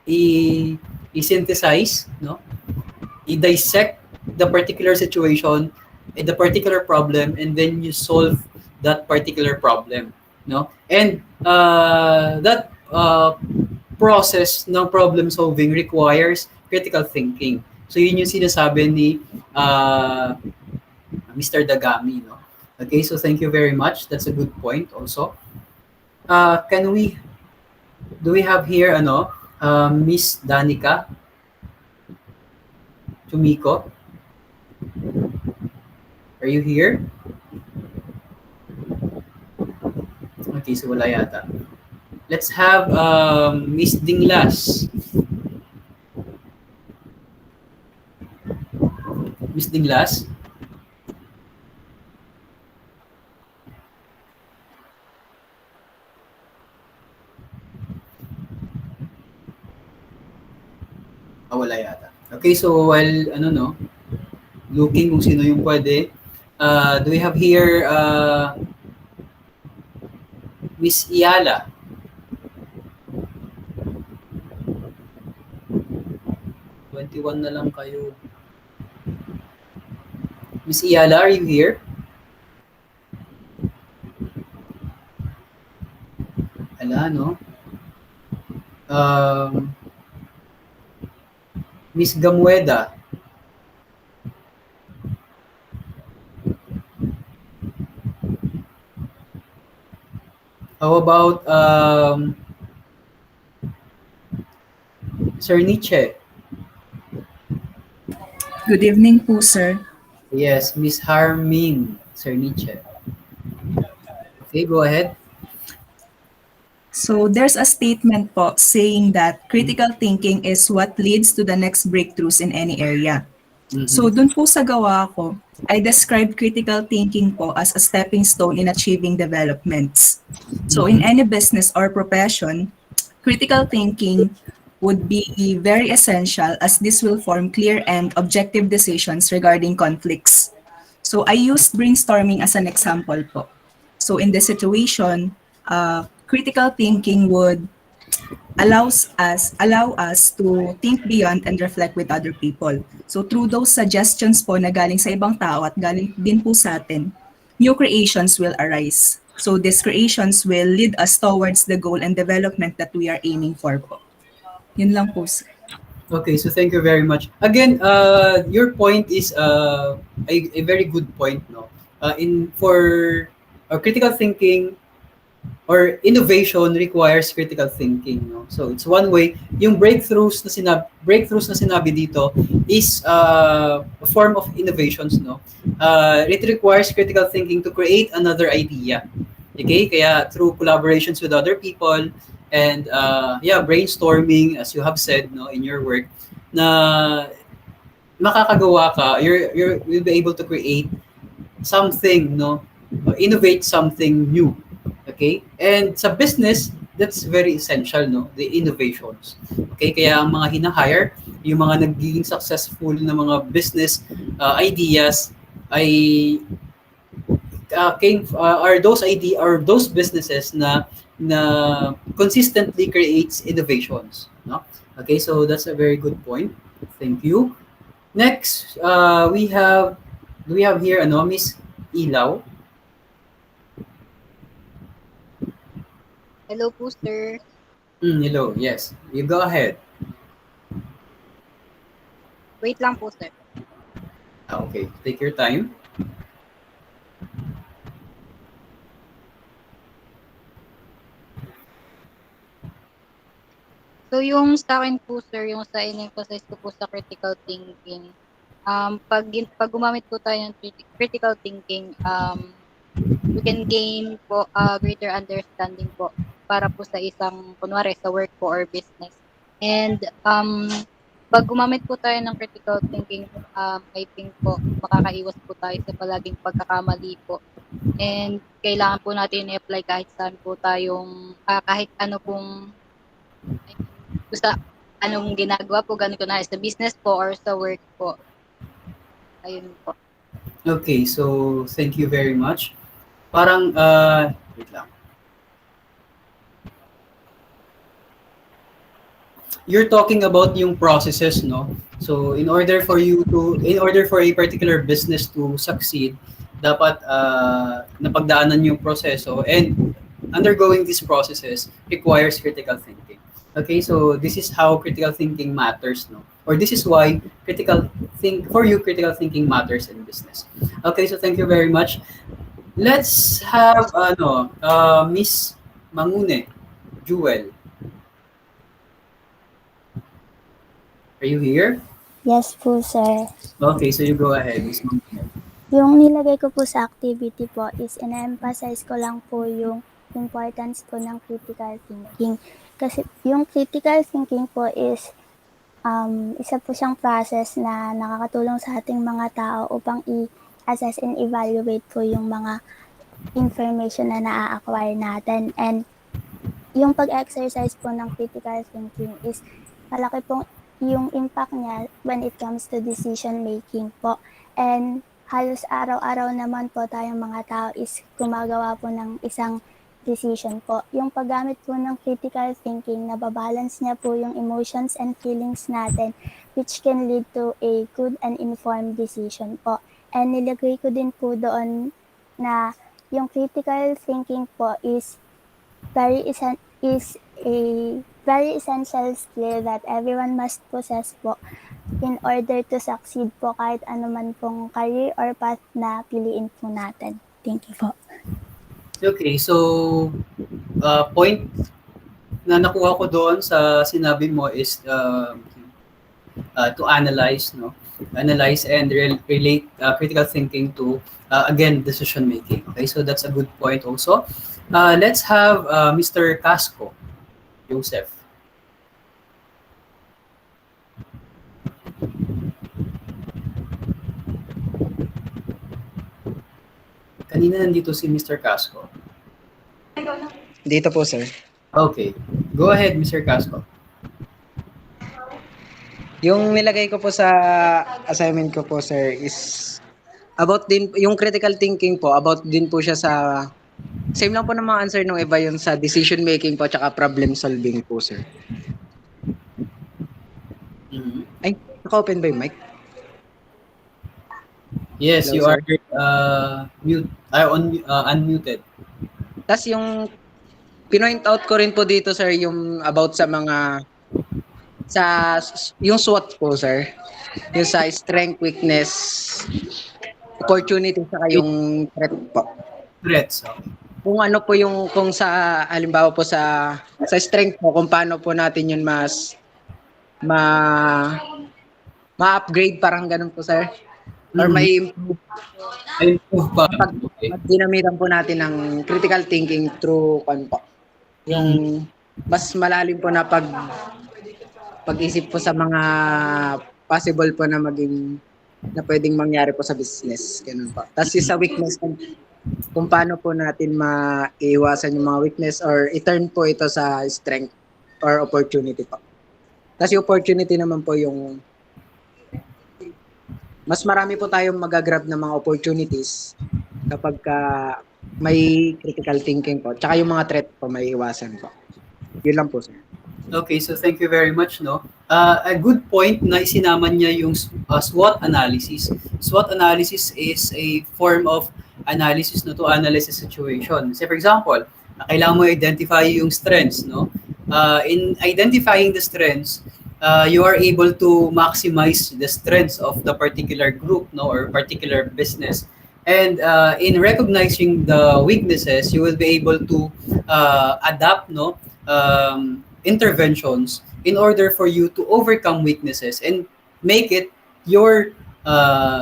i-synthesize, no? I-dissect the particular situation, the particular problem, and then you solve that particular problem, no? And that process ng problem solving requires critical thinking. So yun yung sinasabi ni Mr. Dagami, no? Okay, so thank you very much. That's a good point also. Do we have here Miss Danica Chumiko? Are you here? Okay, so wala yata. Let's have Miss Dinglas. Miss Dinglas? Wala yata. Okay, so while looking kung sino yung pwede, do we have here Miss Iala? One na lang kayo. Miss Iala, are you here? Ala, no? Miss Gamueda. How about Sir Nietzsche? Good evening po, sir. Yes, Miss Harming, Sir Nietzsche. Okay, go ahead. So there's a statement po saying that critical thinking is what leads to the next breakthroughs in any area. So dun po sa gawa ko, I describe critical thinking po as a stepping stone in achieving developments. So in any business or profession, critical thinking would be very essential as this will form clear and objective decisions regarding conflicts. So I used brainstorming as an example po. So in this situation, critical thinking would allow us to think beyond and reflect with other people. So through those suggestions po na galing sa ibang tao at galing din po sa atin, new creations will arise. So these creations will lead us towards the goal and development that we are aiming for po. Yun lang po, sir. Okay, so thank you very much. Again, your point is a very good point, no? For critical thinking or innovation requires critical thinking, no? So it's one way. Yung breakthroughs na sinabi dito is a form of innovations, no? It requires critical thinking to create another idea. Okay? Kaya through collaborations with other people and yeah, brainstorming as you have said, no, in your work, na makakagawa ka, you'll be able to create something, no? Innovate something new. Okay? And sa business, that's very essential, no? The innovations. Okay? Kaya ang mga hinahire, yung mga nagiging successful na mga business ideas ay are those businesses na consistently creates innovations, no? Okay, so that's a very good point. Thank you. Next, do we have here ano, Miss Ilaw? Hello po, sir. Hello, yes. You go ahead. Wait lang po, sir. Okay, take your time. So, yung sa akin po, sir, yung sa in-emphasize ko po sa critical thinking, pag gumamit po tayo ng critical thinking, we can gain po greater understanding po para po sa isang, kunwari, sa work po or business. And pag gumamit po tayo ng critical thinking, I think po, makakaiwas po tayo sa palaging pagkakamali po. And kailangan po natin i-apply kahit saan po tayong, kahit ano pong, sa anong ginagawa po, ganito na sa business po or sa work po. Ayun po. Okay, so thank you very much. Parang, wait lang. You're talking about yung processes, no? So in order for a particular business to succeed, dapat napagdaanan yung proseso, and undergoing these processes requires critical thinking. Okay, so this is how critical thinking matters, no? Or this is why critical thinking matters in business. Okay, so thank you very much. Let's have Miss Mangune, Jewel. Are you here? Yes po, sir. Okay, so you go ahead, Miss Mangune. Yung nilagay ko po sa activity po is ina-emphasize ko lang po yung importance po ng critical thinking. Kasi yung critical thinking po is isa po siyang process na nakakatulong sa ating mga tao upang i-assess and evaluate po yung mga information na na-acquire natin. And yung pag-exercise po ng critical thinking is malaki pong yung impact niya when it comes to decision making po. And halos araw-araw naman po tayong mga tao is gumagawa po ng isang decision po. Yung paggamit po ng critical thinking, nababalance niya po yung emotions and feelings natin, which can lead to a good and informed decision po. And nilagay ko din po doon na yung critical thinking po is a very essential skill that everyone must possess po in order to succeed po kahit anuman pong career or path na piliin po natin. Thank you po. Okay, so point na nakuha ko doon sa sinabi mo is to analyze, no? Analyze and relate critical thinking to again decision making. Okay, so that's a good point also. Let's have Mr. Casco, Joseph. Kanina nandito si Mr. Casco. Dito po, sir. Okay. Go ahead, Mr. Casco. Yung nilagay ko po sa assignment ko po, sir, is about din, yung critical thinking po, about din po siya sa, same lang po ng mga answer nung iba yun sa decision making po, tsaka problem solving po, sir. Mm-hmm. Ay, naka-open ba yung mic? Yes, Hello, you sir? are unmuted. Tapos yung pinoint out ko rin po dito, sir, yung about sa mga yung SWOT po, sir. Yung sa strength, weakness, opportunity, saka yung threat po. Threats. Okay. kung ano po yung kung sa halimbawa po sa strength po kung paano po natin yun mas ma ma-upgrade parang ganun po sir or Mhm. may improve Improve pa. kapag Okay. pag dinamitan po natin ng critical thinking through po Mhm. yung mas malalim po na pag-isip po sa mga possible po na maging na pwedeng mangyari po sa business ganun po tapos yung sa weakness kung paano po natin maiiwasan yung mga weakness or i-turn po ito sa strength or opportunity po. Tapos yung opportunity naman po yung mas marami po tayong magagrab ng mga opportunities kapag may critical thinking po. Tsaka yung mga threat po may iwasan po. Yun lang po sir. Okay, so thank you very much, no? A good point na isinaman niya yung SWOT analysis. SWOT analysis is a form of analysis no, to analyze the situation. Say for example, kailangan mo identify yung strengths, no? In identifying the strengths, you are able to maximize the strengths of the particular group, no, or particular business. And in recognizing the weaknesses, you will be able to adapt, no, interventions in order for you to overcome weaknesses and make it your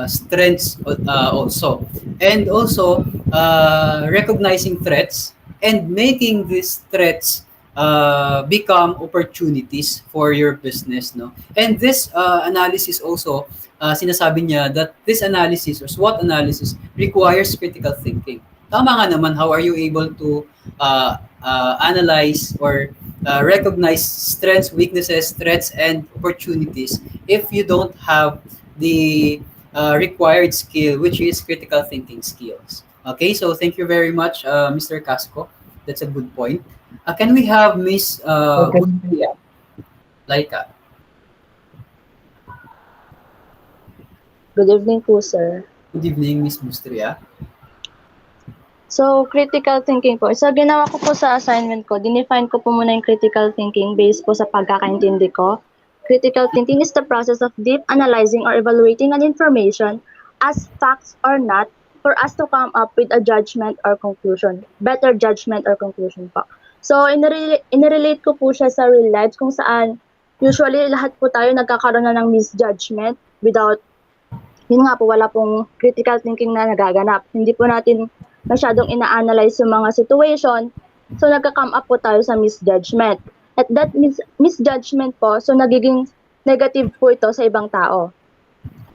strengths also. And also recognizing threats and making these threats become opportunities for your business, no? And this analysis also sinasabi niya that this analysis or SWOT analysis requires critical thinking. Tama nga naman, how are you able to analyze or recognize strengths, weaknesses, threats, and opportunities if you don't have the required skill, which is critical thinking skills. Okay, so thank you very much, Mr. Casco. That's a good point. Can we have Miss Bustria? Laika. Good evening po, sir. Good evening, Miss Bustria. So, critical thinking po. So, ginawa ko po sa assignment ko, dinefine ko po muna yung critical thinking based po sa pagkakaintindi ko. Critical thinking is the process of deep analyzing or evaluating an information as facts or not for us to come up with a judgment or conclusion. Better judgment or conclusion po. So, inirelate ko po siya sa real life kung saan usually lahat po tayo nagkakaroon na ng misjudgment without, yun nga po, wala pong critical thinking na nagaganap. Hindi po natin masyadong ina-analyze yung mga situation, so nagka-come up po tayo sa misjudgment. At that misjudgment po, so nagiging negative po ito sa ibang tao.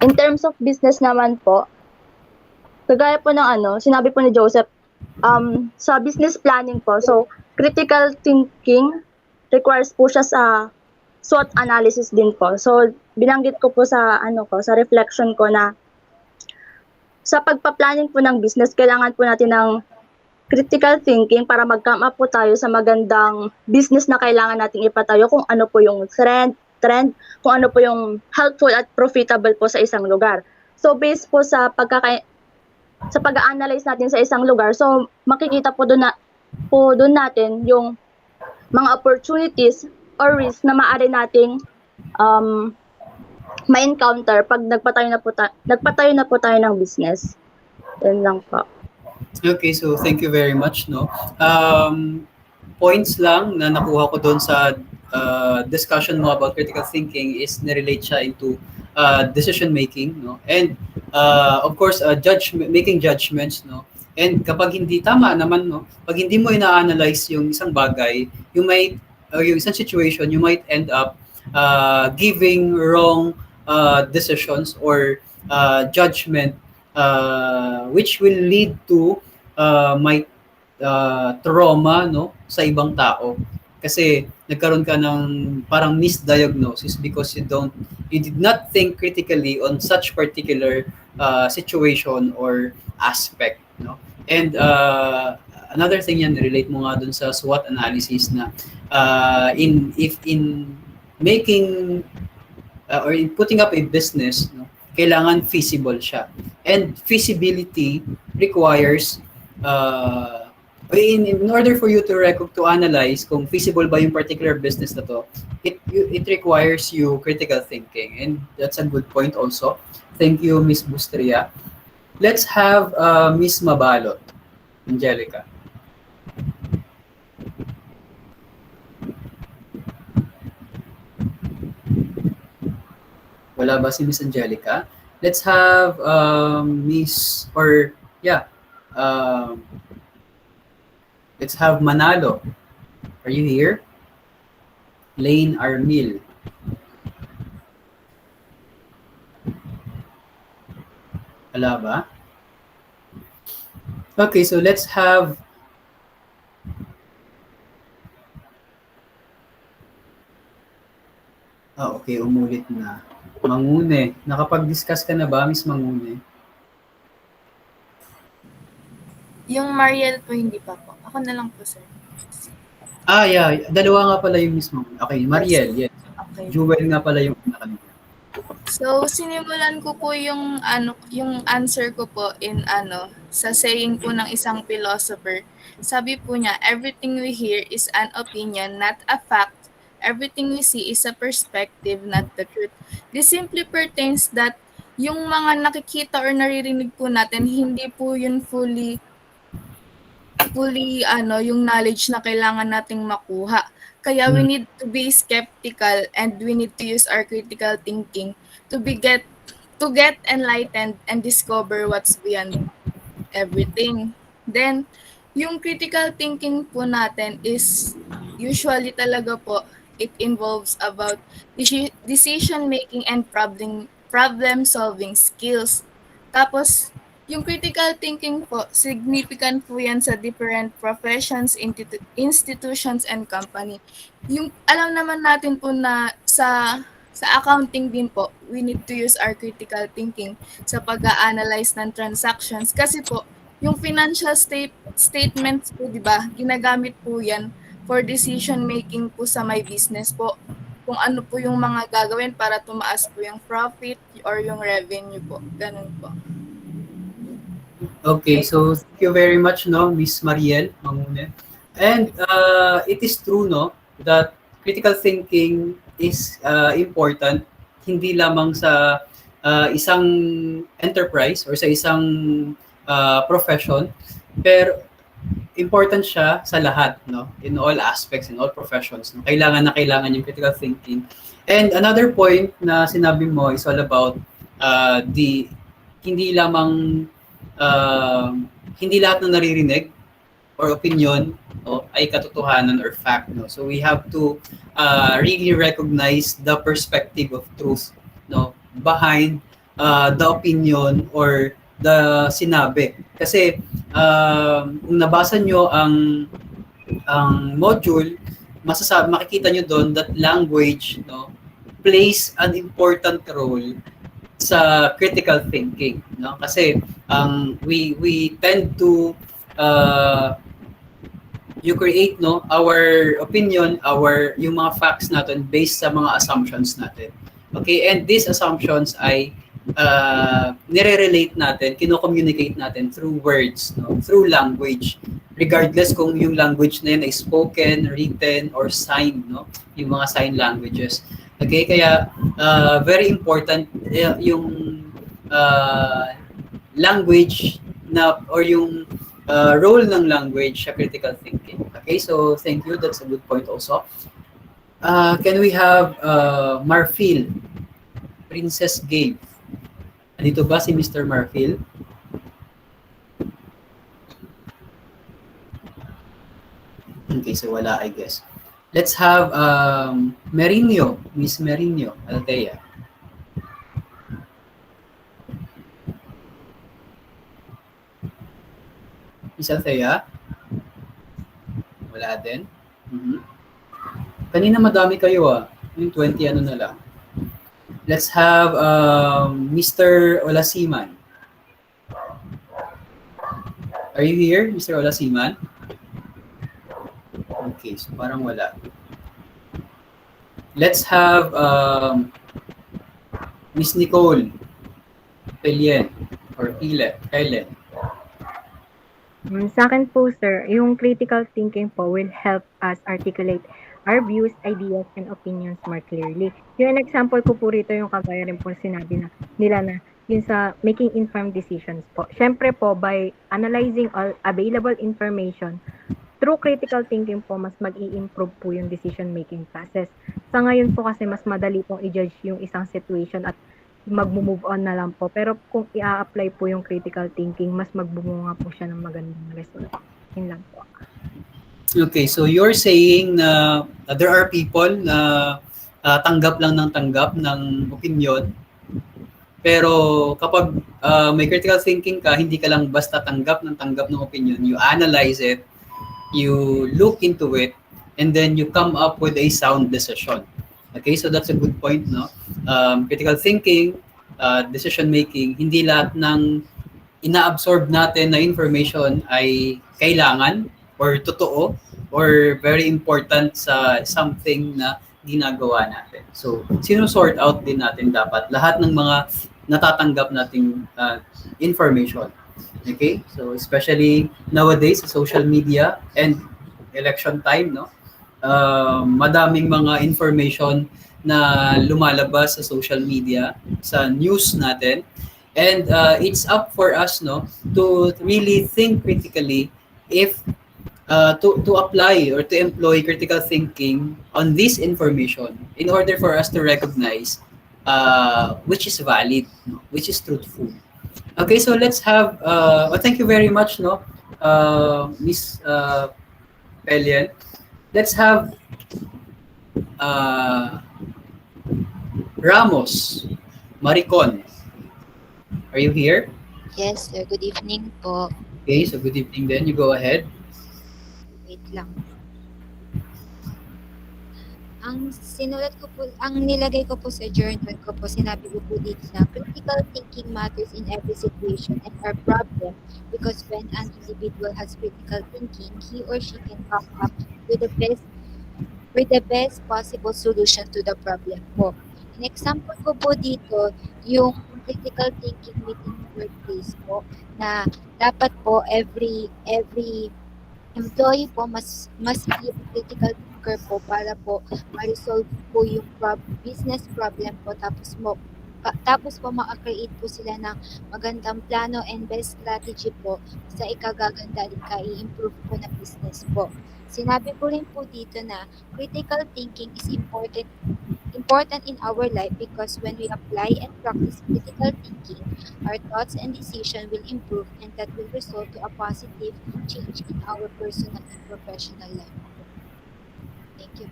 In terms of business naman po, kagaya po ng sinabi po ni Joseph, sa business planning po, so critical thinking requires po siya sa SWOT analysis din po. So binanggit ko po sa sa reflection ko na sa pagpa-planning po ng business, kailangan po natin ng critical thinking para mag-come up po tayo sa magandang business na kailangan nating ipatayo, kung ano po yung trend, kung ano po yung helpful at profitable po sa isang lugar. So based po sa pag-analyze natin sa isang lugar, so makikita po doon natin yung mga opportunities or risk na maaari nating ma-encounter pag nagpatayo na po tayo ng business. Yan lang po. Okay, so thank you very much, no. Points lang na nakuha ko doon sa discussion mo about critical thinking is nirelate siya into decision making, no. And of course, making judgments, no. And kapag hindi tama naman, no, pag hindi mo ina-analyze yung isang bagay, you might yung isang situation, you might end up giving wrong decisions or judgment which will lead to trauma, no, sa ibang tao kasi nagkaroon ka ng parang misdiagnosis because you did not think critically on such particular situation or aspect, no. And another thing yan, relate mo nga dun sa SWOT analysis na in making or in putting up a business, no, kailangan feasible siya. And feasibility requires in order for you to analyze kung feasible ba yung particular business na to, it requires you critical thinking, and that's a good point also. Thank you, Miss Bustria. Let's have Miss Mabalot, Angelica. Wala ba si Miss Angelica? Let's have Miss or yeah. Um, let's have Manalo. Are you here? Lane Armil. Wala ba? Okay, so let's have okay, umulit na. Mangune. Nakapag-discuss ka na ba, Miss Mangune? Yung Mariel po, hindi pa po. Ako na lang po, sir. Yeah. Dalawa nga pala yung Miss Mangune. Okay, Mariel, yes. Okay. Jewel nga pala yung kanina. So, sinimulan ko po yung yung answer ko po in sa saying po ng isang philosopher. Sabi po niya, everything we hear is an opinion, not a fact. Everything we see is a perspective, not the truth. This simply pertains that yung mga nakikita or naririnig po natin, hindi po yun fully yung knowledge na kailangan nating makuha. Kaya we need to be skeptical and we need to use our critical thinking to get enlightened and discover what's beyond everything. Then, yung critical thinking po natin is usually talaga po, it involves about decision making and problem solving skills. Tapos, yung critical thinking po, significant po yan sa different professions, institutions, and company. Yung alam naman natin po na sa accounting din po, we need to use our critical thinking sa pag-a-analyze ng transactions. Kasi po, yung financial statements po, di ba, ginagamit po yan for decision making po sa my business po. Kung ano po yung mga gagawin para tumaas po yung profit or yung revenue po. Ganun po. Okay, so thank you very much, no, Miss Mariel Mangune. And it is true, no, that critical thinking is important hindi lamang sa isang enterprise or sa isang profession, pero important siya sa lahat, no, in all aspects, in all professions. No? Kailangan na kailangan yung critical thinking. And another point na sinabi mo is all about the hindi lamang hindi lahat ng naririnig or opinion ay katotohanan or fact, no. So we have to really recognize the perspective of truth, no, behind the opinion or the sinabi. Kasi kung nabasa nyo ang module, makikita nyo doon that language, no, plays an important role sa critical thinking, no, kasi we tend to you create, no, our opinion, yung mga facts natin based sa mga assumptions natin. Okay, and these assumptions ay nire-relate natin, kino-communicate natin through words, no, through language, regardless kung yung language na yun ay spoken, written, or signed, no, yung mga sign languages. Okay, kaya very important yung language na or yung role ng language sa critical thinking. Okay, so thank you. That's a good point also. Can we have Marfil? Princess Gabe. Andito ba si Mr. Marfil? Okay, so wala, I guess. Let's have Merinio, Miss Merinio, Althea. Miss Althea? Wala din? Kanina madami kayo yung 20 ano na lang. Let's have Mr. Olasiman. Are you here, Mr. Olasiman? Okay, so parang wala. Let's have Miss Nicole Pelien or Ellen. Sa akin po, sir, yung critical thinking po will help us articulate our views, ideas, and opinions more clearly. Yung example ko po rito, yung kagaya rin po sinabi nila na yun sa making informed decisions po. Siyempre po, by analyzing all available information, through critical thinking po, mas mag-i-improve po yung decision-making process. Sa ngayon po kasi mas madali pong i-judge yung isang situation at magmo-move on na lang po. Pero kung i-a-apply po yung critical thinking, mas magbumunga po siya ng magandang result. Yun lang po. Okay, so you're saying na there are people na tanggap lang ng tanggap ng opinion, pero kapag may critical thinking ka, hindi ka lang basta tanggap ng opinion. You analyze it, you look into it, and then you come up with a sound decision. Okay, so that's a good point, no? Critical thinking, decision making, hindi lahat ng ina-absorb natin na information ay kailangan or totoo or very important sa something na ginagawa natin. So, sinusort out din natin dapat lahat ng mga natatanggap nating information. Okay? So, especially nowadays sa social media and election time, no? Madaming mga information na lumalabas sa social media, sa news natin. And it's up for us, no, to really think critically if to apply or to employ critical thinking on this information in order for us to recognize which is valid, no, which is truthful. Okay, so let's have well, thank you very much, no, Miss Pelian. Let's have uh, Ramos Maricon. Are you here? Yes, sir. Good evening po. Okay, so good evening then. You go ahead. Wait lang. Ang nilagay ko po sa journal ko po, sinabi ko po dito na critical thinking matters in every situation and our problem because when an individual has critical thinking, he or she can come up with the best possible solution to the problem po. An example ko po dito, yung critical thinking within the workplace po, na dapat po every employee po mas be a critical thinker po para po ma-resolve po yung business problem po tapos po ma-create po sila ng magandang plano and best strategy po sa ikagaganda at i-improve po na business po. Sinabi ko rin po dito na critical thinking is important in our life because when we apply and practice critical thinking, our thoughts and decisions will improve and that will result to a positive change in our personal and professional life. Thank you.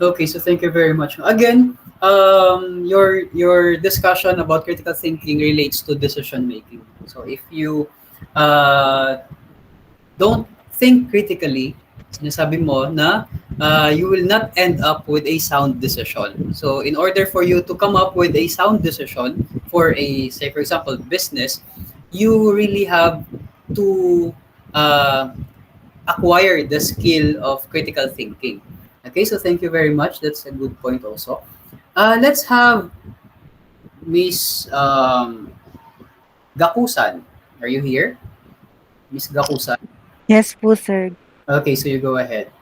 Okay, so thank you very much. Again, your discussion about critical thinking relates to decision making. So if you don't think critically, sinasabi mo na you will not end up with a sound decision. So in order for you to come up with a sound decision for a, say for example, business, you really have to acquire the skill of critical thinking. Okay, so thank you very much. That's a good point also. Let's have Miss Gakusan. Are you here? Miss Gakusan? Yes po, sir. Okay, so you go ahead.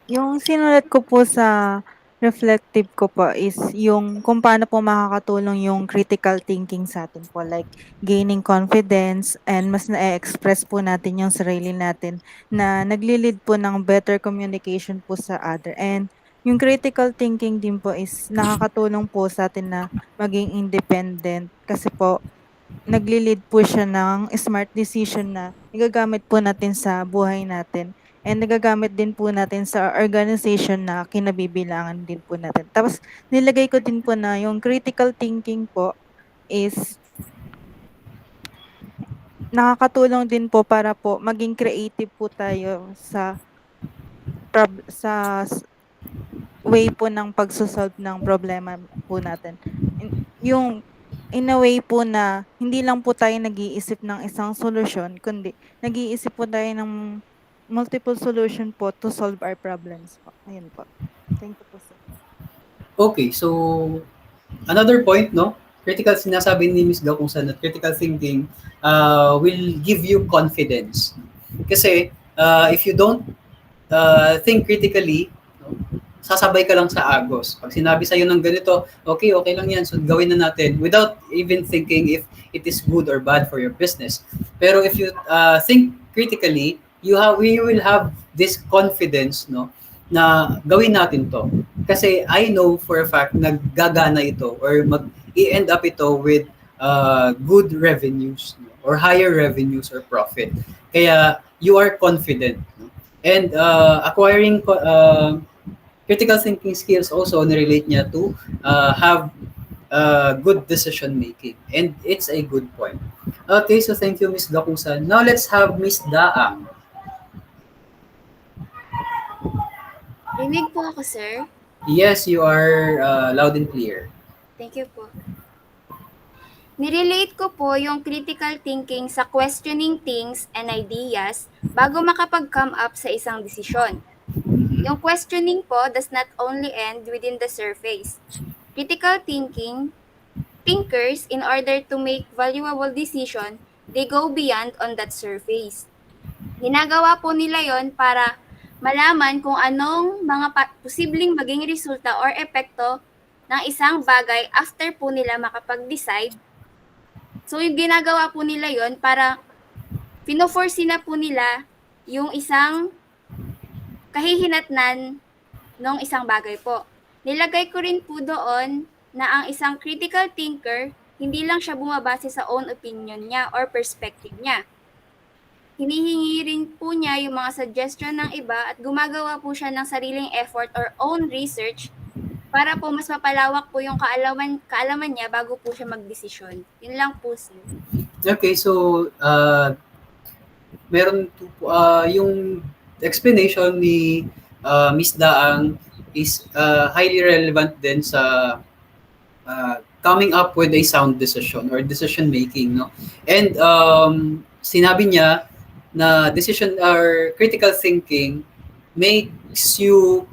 Yung sinulat ko po sa reflective ko po is yung kung paano po makakatulong yung critical thinking sa atin po, like gaining confidence and mas na-express po natin yung sarili natin na nagli-lead po ng better communication po sa other. And yung critical thinking din po is nakakatulong po sa atin na maging independent kasi po nagli-lead po siya ng smart decision na nagagamit po natin sa buhay natin. And nagagamit din po natin sa organization na kinabibilangan din po natin. Tapos nilagay ko din po na yung critical thinking po is nakakatulong din po para po maging creative po tayo sa way po ng pagsosolve ng problema po natin. Yung in a way po na hindi lang po tayo nag-iisip ng isang solusyon, kundi nag-iisip po tayo ng multiple solution po to solve our problems po. Ayun po. Thank you po, sir. Okay, so another point, no? Critical, sinasabi ni Ms. Gao kung saan that critical thinking will give you confidence. Kasi if you don't think critically, no, sasabay ka lang sa agos. Pag sinabi sa'yo ng ganito, okay lang yan, so gawin na natin without even thinking if it is good or bad for your business. Pero if you think critically, you will have this confidence, no, na gawin natin to. Kasi I know for a fact naggagana ito or mag-i-end up ito with good revenues, no? Or higher revenues or profit. Kaya you are confident. No? And acquiring critical thinking skills also nirelate niya to have good decision making. And it's a good point. Okay, so thank you, Miss Dakusan. Now let's have Miss Daang. Rinig po ako, sir. Yes, you are loud and clear. Thank you po. Nirelate ko po yung critical thinking sa questioning things and ideas bago makapag-come up sa isang desisyon. Yung questioning po does not only end within the surface. Critical thinkers, in order to make valuable decision, they go beyond on that surface. Ginagawa po nila yon para malaman kung anong mga posibleng maging resulta or epekto ng isang bagay after po nila makapag-decide. So, yung ginagawa po nila yon para pino-foresee na po nila yung isang kahihinatnan ng isang bagay po. Nilagay ko rin po doon na ang isang critical thinker, hindi lang siya bumabase sa own opinion niya or perspective niya. Hinihingi rin po niya yung mga suggestion ng iba at gumagawa po siya ng sariling effort or own research para po mas mapalawak po yung kaalaman niya bago po siya magdesisyon. Yun lang po, sir. Okay, so meron yung explanation ni Miss Daang is highly relevant din sa coming up with a sound decision or decision making, no? And sinabi niya na decision or critical thinking makes you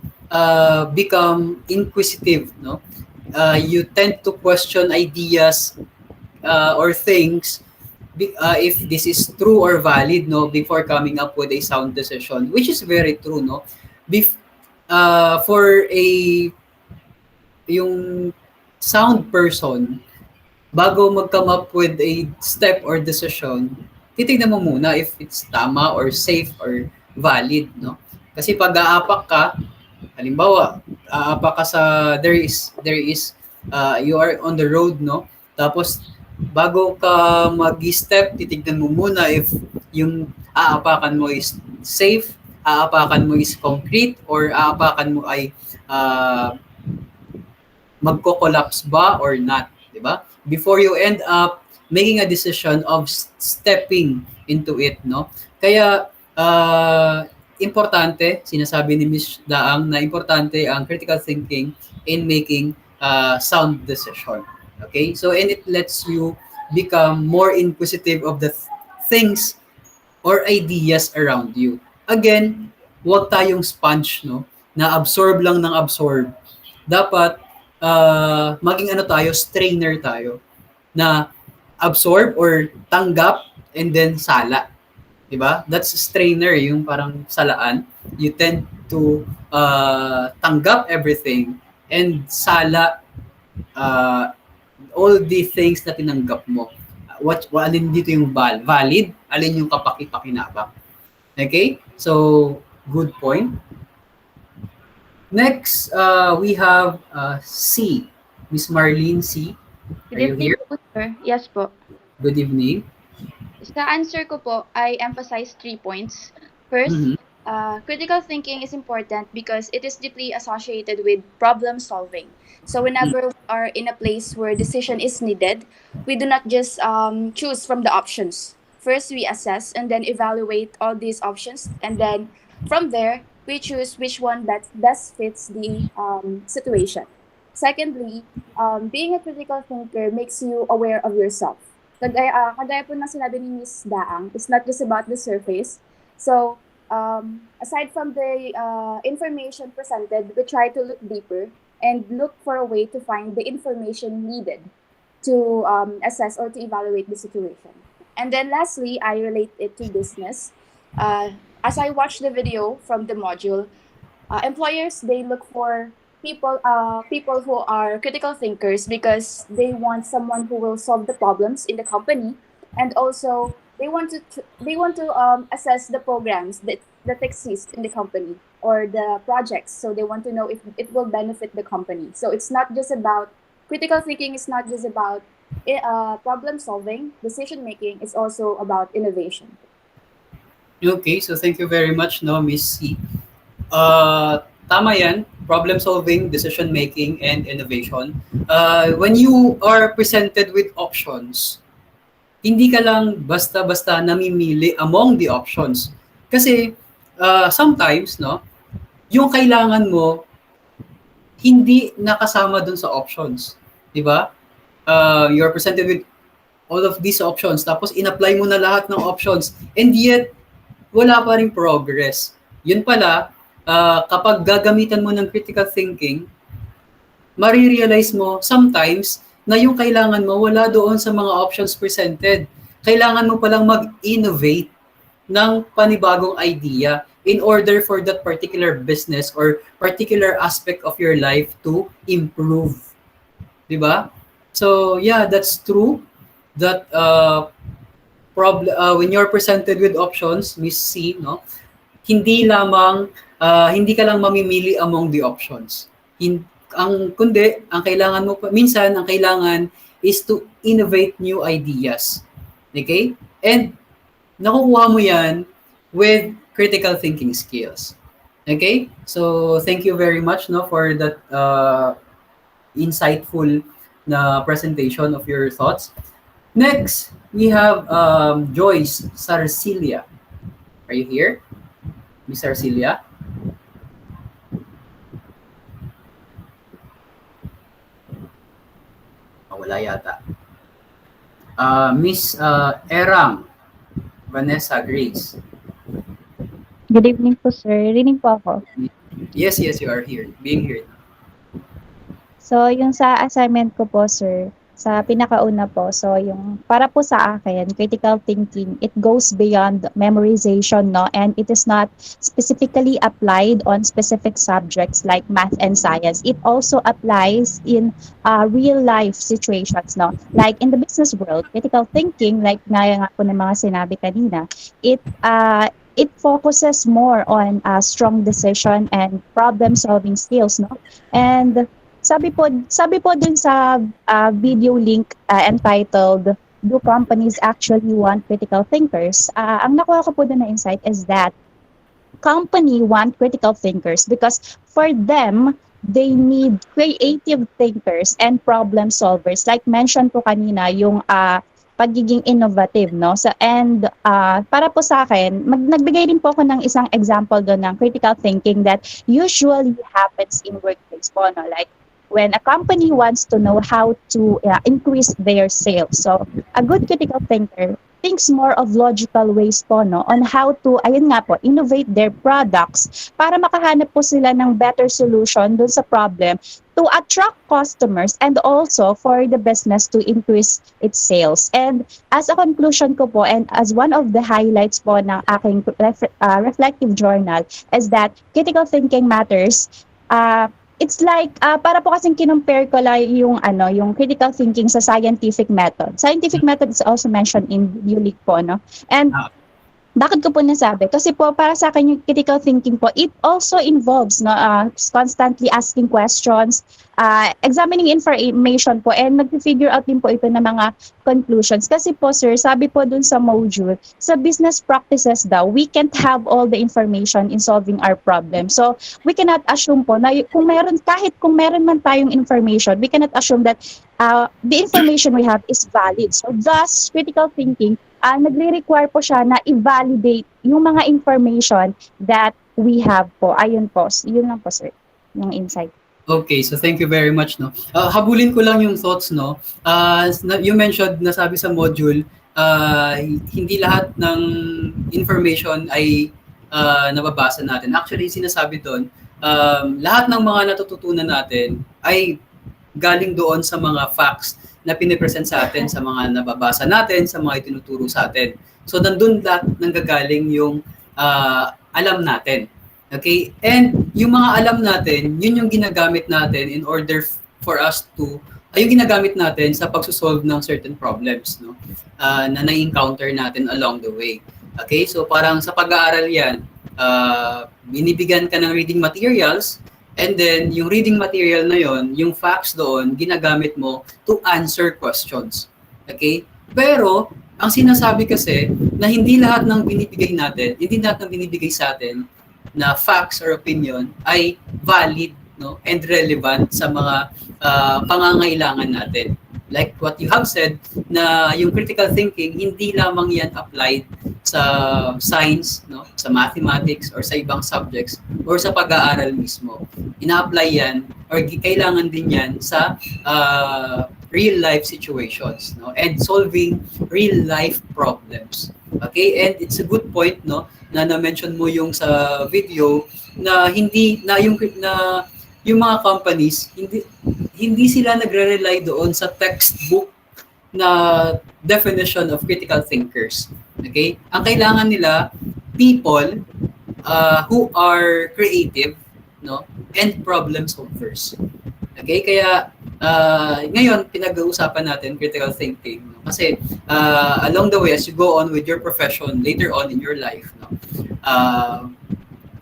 become inquisitive, no? You tend to question ideas or things if this is true or valid, no, before coming up with a sound decision, which is very true, no. For yung sound person, bago mag-come up with a step or decision, titignan mo muna if it's tama or safe or valid, no? Kasi pag aapak ka, halimbawa, aapak ka sa you are on the road, no? Tapos bago ka mag-step, titignan mo muna if yung aapakan mo is safe, aapakan mo is concrete, or aapakan mo ay magko-collapse ba or not, di ba? Before you end up making a decision of stepping into it, no? Kaya importante, sinasabi ni Ms. Daang na importante ang critical thinking in making sound decision. Okay? So, and it lets you become more inquisitive of the things or ideas around you. Again, huwag tayong sponge, no? Na absorb lang ng absorb. Dapat maging strainer tayo na absorb or tanggap and then sala. Diba? That's strainer, yung parang salaan. You tend to tanggap everything and sala all the things na tinanggap mo. Alin dito yung valid, alin yung kapaki-pakinabang. Okay? So, good point. Next, we have C. Miss Marlene C. Are Good you evening here? po, sir. Yes po. Good evening. Sa answer ko po, I emphasize 3 points. First, critical thinking is important because it is deeply associated with problem solving. So whenever we are in a place where decision is needed, we do not just choose from the options. First, we assess and then evaluate all these options, and then from there, we choose which one that best fits the situation. Secondly, being a critical thinker makes you aware of yourself. Kagaya po ng sinabi ni Ms. Daang, it's not just about the surface. So, aside from the information presented, we try to look deeper and look for a way to find the information needed to assess or to evaluate the situation. And then lastly, I relate it to business. As I watched the video from the module, employers, they look for people who are critical thinkers because they want someone who will solve the problems in the company, and also they want to assess the programs that exist in the company or the projects. So they want to know if it will benefit the company. So it's not just about critical thinking. It's not just about problem solving, decision making. It's also about innovation. Okay, so thank you very much, no, Miss C. Tama yan, problem solving, decision making, and innovation. When you are presented with options, hindi ka lang basta-basta namimili among the options. Kasi sometimes, no, yung kailangan mo hindi nakasama dun sa options. Di ba? You're presented with all of these options, tapos in-apply mo na lahat ng options, and yet, wala pa rin progress. Yun pala, kapag gagamitan mo ng critical thinking, marirealize mo sometimes na yung kailangan mo wala doon sa mga options presented. Kailangan mo palang mag-innovate ng panibagong idea in order for that particular business or particular aspect of your life to improve. Diba? So, yeah, that's true that when you're presented with options, Miss C, no, hindi ka lang mamimili among the options. Ang kailangan mo minsan ang kailangan is to innovate new ideas. Okay? And nakukuha mo 'yan with critical thinking skills. Okay? So thank you very much, no, for that insightful na presentation of your thoughts. Next, we have Joyce Sarcilia. Are you here? Miss Sarcilia? Wala yata. Miss Erang Vanessa Grace. Good evening po, sir. Rinig po ako. Yes, you are here. Being here. So, yung sa assignment ko po, sir, sa pinakauna po, so yung para po sa akin, critical thinking, it goes beyond memorization, no? And it is not specifically applied on specific subjects like math and science. It also applies in real life situations, no? Like in the business world, critical thinking, like nga po ng mga sinabi kanina, it focuses more on strong decision and problem solving skills, no? And sabi po dun sa video link entitled Do Companies Actually Want Critical Thinkers? Ang nakuha ko po dun na insight is that company want critical thinkers because for them, they need creative thinkers and problem solvers. Like mentioned po kanina, yung pagiging innovative, no? So, and para po sa akin, nagbigay din po ako ng isang example doon ng critical thinking that usually happens in workplace po, no? Like, when a company wants to know how to increase their sales. So, a good critical thinker thinks more of logical ways po, no, on how to, ayun nga po, innovate their products para makahanap po sila ng better solution dun sa problem to attract customers and also for the business to increase its sales. And as a conclusion ko po and as one of the highlights po ng aking reflective journal is that critical thinking matters. It's like para po kasing kinumpare ko lang yung yung critical thinking sa scientific method. Scientific method is also mentioned in ULIC po, no? And bakit ko po nasabi? Kasi po para sa akin yung critical thinking po, it also involves constantly asking questions, examining information po, and nag-figure out din po ito ng mga conclusions. Kasi po sir, sabi po dun sa module, sa business practices daw, we can't have all the information in solving our problem. So, we cannot assume po na kahit kung meron man tayong information, we cannot assume that the information we have is valid. So, thus, critical thinking, nagre-require po siya na i-validate yung mga information that we have po. Ayun po. Yun lang po, sir. Yung insight. Okay, so thank you very much, no. Habulin ko lang yung thoughts, no. You mentioned, nasabi sa module, hindi lahat ng information ay nababasa natin. Actually, sinasabi doon, lahat ng mga natututunan natin ay galing doon sa mga facts na pinipresent sa atin, sa mga nababasa natin, sa mga itinuturo sa atin. So, nandun lahat nanggagaling yung alam natin. Okay? And yung mga alam natin, yun yung ginagamit natin in order for us to, yung ginagamit natin sa pagsosolve ng certain problems, no? Na na-encounter natin along the way. Okay? So, parang sa pag-aaral yan, Binibigyan ka ng reading materials, and then yung reading material na yon, yung facts doon, ginagamit mo to answer questions. Okay? Pero, ang sinasabi kasi na hindi lahat ng binibigay sa atin na facts or opinion ay valid, no, and relevant sa mga pangangailangan natin. Like what you have said, na yung critical thinking, hindi lamang yan applied sa science, no, sa mathematics, or sa ibang subjects, or sa pag-aaral mismo. Ina-apply yan, or kailangan din yan sa real life situations, no, and solving real life problems. Okay, and it's a good point, no, na na-mention mo yung sa video na yung mga companies hindi sila nagre-rely doon sa textbook na definition of critical thinkers. Okay? Ang kailangan nila, people who are creative, no, and problem solvers. Okay? Kaya ngayon pinag-uusapan natin critical thinking, no? Kasi along the way as you go on with your profession later on in your life, no,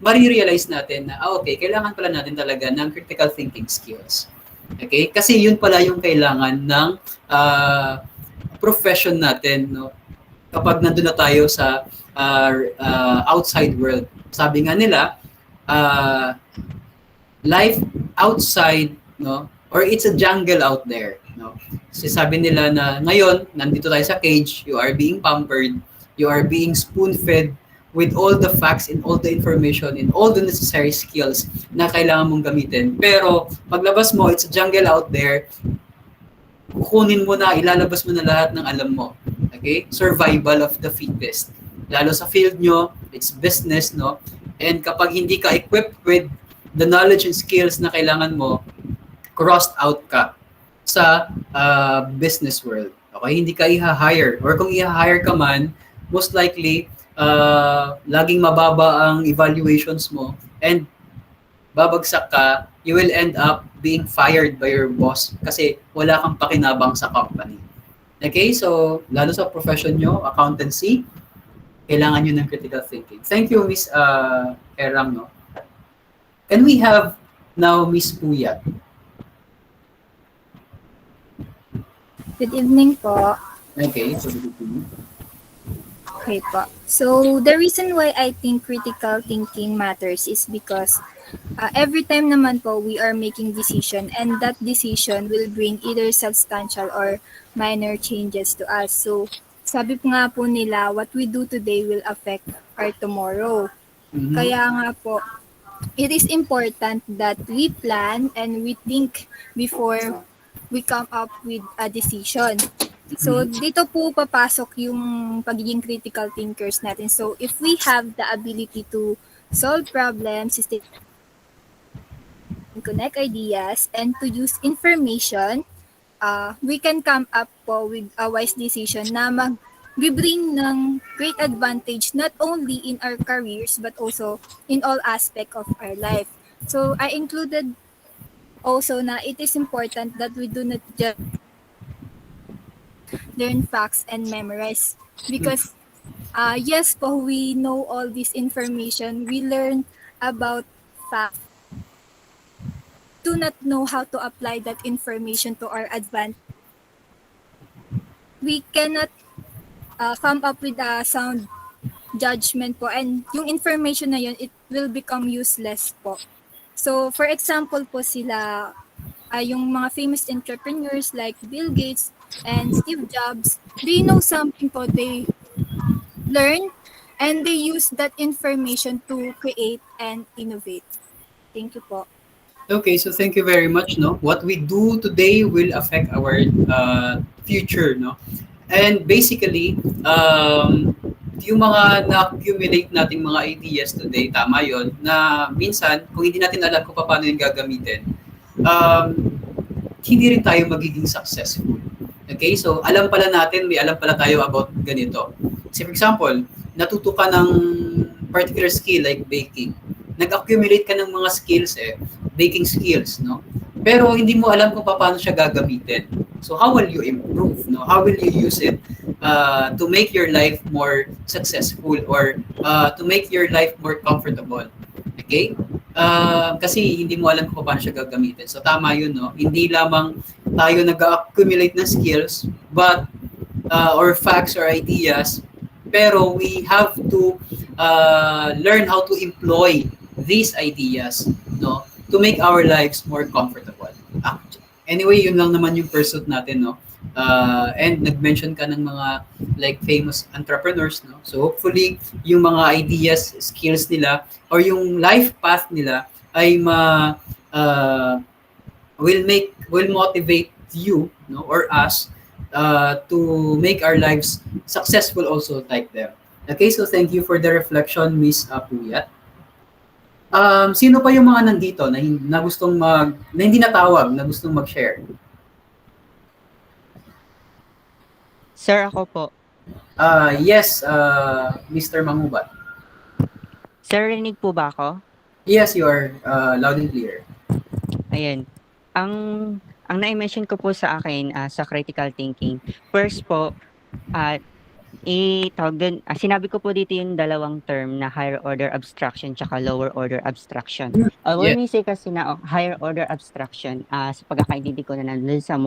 marirealize natin na okay, kailangan pala natin talaga ng critical thinking skills. Okay? Kasi yun pala yung kailangan ng profession natin, no? Kapag nandun na tayo sa outside world. Sabi nga nila, life outside, no, or it's a jungle out there, no. Kasi sabi nila na ngayon nandito tayo sa cage, you are being pampered, you are being spoon-fed with all the facts and all the information and all the necessary skills na kailangan mong gamitin. Pero paglabas mo, it's a jungle out there, kukunin mo na, ilalabas mo na lahat ng alam mo. Okay? Survival of the fittest. Lalo sa field nyo, it's business, no? And kapag hindi ka equipped with the knowledge and skills na kailangan mo, crossed out ka sa business world. Okay? Hindi ka i-hire. Or kung i-hire ka man, most likely, laging mababa ang evaluations mo, and babagsak ka, you will end up being fired by your boss kasi wala kang pakinabang sa company. Okay? So, lalo sa profession nyo, accountancy, kailangan nyo ng critical thinking. Thank you, Miss Erang. No? Can we have now Miss Puya? Good evening po. Okay, so good evening. Okay po. So, the reason why I think critical thinking matters is because every time naman po we are making decision, and that decision will bring either substantial or minor changes to us. So, sabi po nga po nila, what we do today will affect our tomorrow. Mm-hmm. Kaya nga po, it is important that we plan and we think before we come up with a decision. So, dito po papasok yung pagiging critical thinkers natin. So, if we have the ability to solve problems, connect ideas, and to use information, we can come up po with a wise decision na mag-bring ng great advantage not only in our careers but also in all aspect of our life. So, I included also na it is important that we do not just learn facts and memorize, because yes po, we know all this information, we learn about facts, do not know how to apply that information to our advantage. We cannot come up with a sound judgment po, and yung information na yun, it will become useless po. So for example po sila, yung mga famous entrepreneurs like Bill Gates and Steve Jobs, they know something po, they learn and they use that information to create and innovate. Thank you po. Okay, so thank you very much. No, what we do today will affect our future. No, and basically, yung mga na-accumulate nating mga ideas today, tama yon, na minsan kung hindi natin alam kung paano yung gagamitin, hindi rin tayo magiging successful. Okay, so alam pala natin, may alam pala tayo about ganito. So for example, natuto ka ng particular skill like baking. Nag-accumulate ka ng mga skills baking skills, no? Pero hindi mo alam kung paano siya gagamitin. So how will you improve, no? How will you use it to make your life more successful or to make your life more comfortable. Okay? Kasi hindi mo alam kung paano siya gagamitin. So tama yun, no? Hindi lamang tayo nag-accumulate ng skills, but or facts or ideas, pero we have to learn how to employ these ideas, no, to make our lives more comfortable. Anyway, yun lang naman yung pursuit natin, no. And nag-mention ka ng mga like famous entrepreneurs, no. So hopefully yung mga ideas, skills nila or yung life path nila ay will motivate you, no, or us to make our lives successful also like them. Okay, so thank you for the reflection, Miss Puyat. Sino pa yung mga nandito na gustong na hindi natawag, na gustong mag-share? Sir, ako po. Yes, Mr. Mangubat. Sir, rinig po ba ako? Yes, you are loud and clear. Ayan. Ang na-mention ko po sa akin sa critical thinking, first po, sinabi ko po dito yung dalawang term na higher order abstraction tsaka lower order abstraction. When we say kasi na higher order abstraction, sa pagkakaintindi ko na nandun sa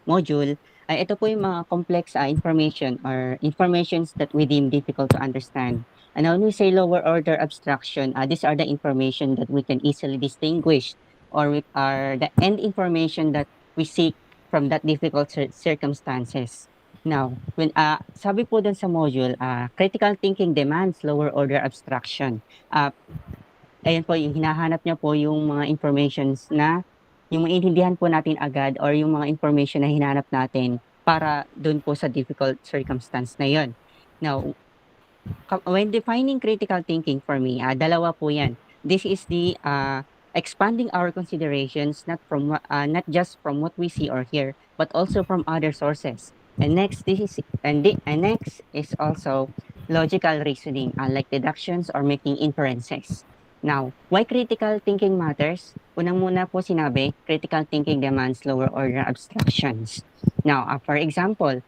module, ay ito po yung mga complex information or informations that we deem difficult to understand. And when we say lower order abstraction, these are the information that we can easily distinguish or are the end information that we seek from that difficult circumstances. Now, when sabi po dun sa module, critical thinking demands lower order abstraction. Ayan po, yung hinahanap niya po yung mga informations na yung maintindihan po natin agad or yung mga information na hinahanap natin para dun po sa difficult circumstance na yon. Now, when defining critical thinking for me, dalawa po yan. This is the expanding our considerations not just from what we see or hear, but also from other sources. And next is also logical reasoning, like deductions or making inferences. Now, why critical thinking matters? Unang muna po sinabi, critical thinking demands lower order abstractions. Now, for example,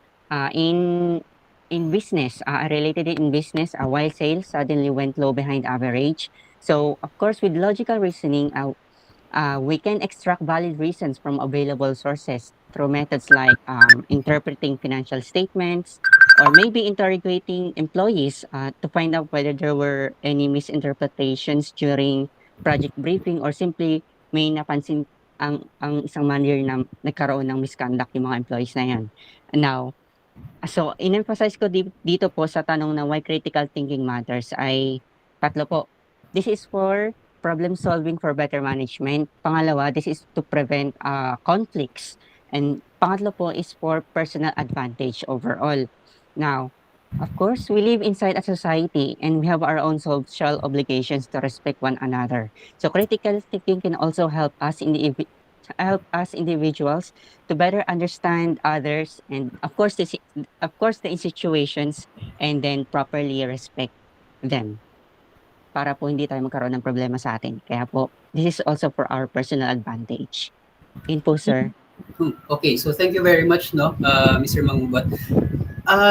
in business, related in business, while sales suddenly went low behind average. So, of course, with logical reasoning, we can extract valid reasons from available sources through methods like interpreting financial statements or maybe interrogating employees to find out whether there were any misinterpretations during project briefing or simply may napansin ang isang manager na nagkaroon ng misconduct yung mga employees na yan. Now, so in-emphasize ko dito po sa tanong na why critical thinking matters ay tatlo po. This is for problem solving for better management. Pangalawa, this is to prevent conflicts. And pangatlo po is for personal advantage overall. Now, of course, we live inside a society and we have our own social obligations to respect one another. So critical thinking can also help us individuals to better understand others and of course the situations and then properly respect them para po hindi tayo magkaroon ng problema sa atin. Kaya po, this is also for our personal advantage. Yun po, sir. Okay, so thank you very much, no, Mr. Mangubat.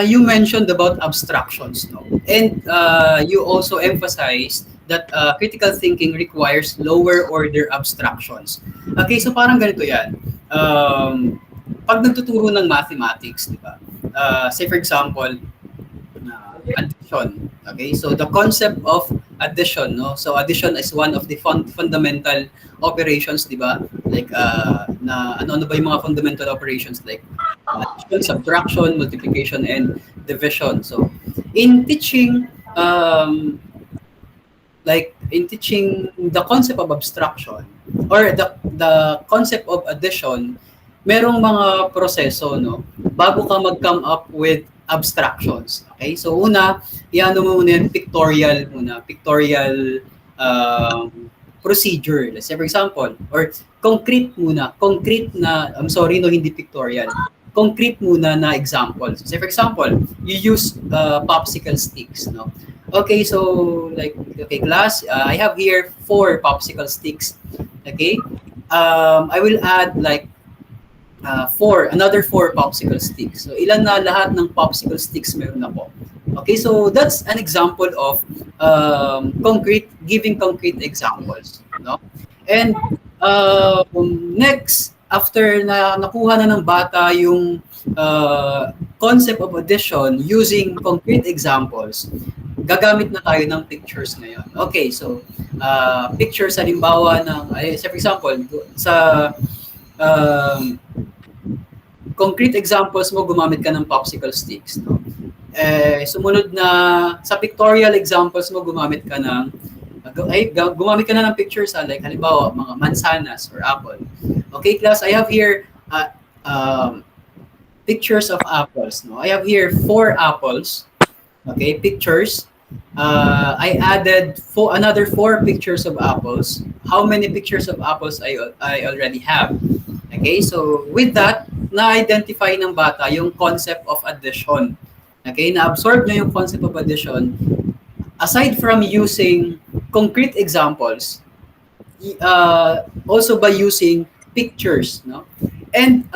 You mentioned about abstractions, no, and you also emphasized that critical thinking requires lower order abstractions. Okay, so parang ganito yan. Pag nagtuturo ng mathematics, di ba? Say for example, addition. Okay, so the concept of addition, no? So addition is one of the fundamental operations, di ba? Like na ano ba yung mga fundamental operations like addition, subtraction, multiplication, and division. So in teaching the concept of abstraction or the concept of addition, merong mga proseso, no, bago ka mag-come up with abstractions. Okay? So una, iano mo muna yung pictorial procedure. Let's say for example, or concrete na, I'm sorry, no, hindi pictorial. Concrete muna na example. So say for example, you use popsicle sticks, no? Okay, so okay, class, I have here 4 popsicle sticks. Okay? I will add like another four popsicle sticks. So ilan na lahat ng popsicle sticks meron ako? Okay, so that's an example of giving concrete examples, no? And next, after na nakuha na ng bata yung concept of addition using concrete examples, gagamit na tayo ng pictures ngayon. Okay, so pictures halimbawa ng, for example, sa concrete examples mo, gumamit ka ng popsicle sticks, no? Sumunod na, sa pictorial examples mo, gumamit ka na ng pictures, like halimbawa, mga mansanas or apple. Okay, class, I have here pictures of apples. No? I have here 4 apples. Okay, pictures. I added another 4 pictures of apples. How many pictures of apples I already have? Okay, so with that, na-identify ng bata yung concept of addition. Okay, na-absorb niya yung concept of addition. Aside from using concrete examples, also by using pictures, no? And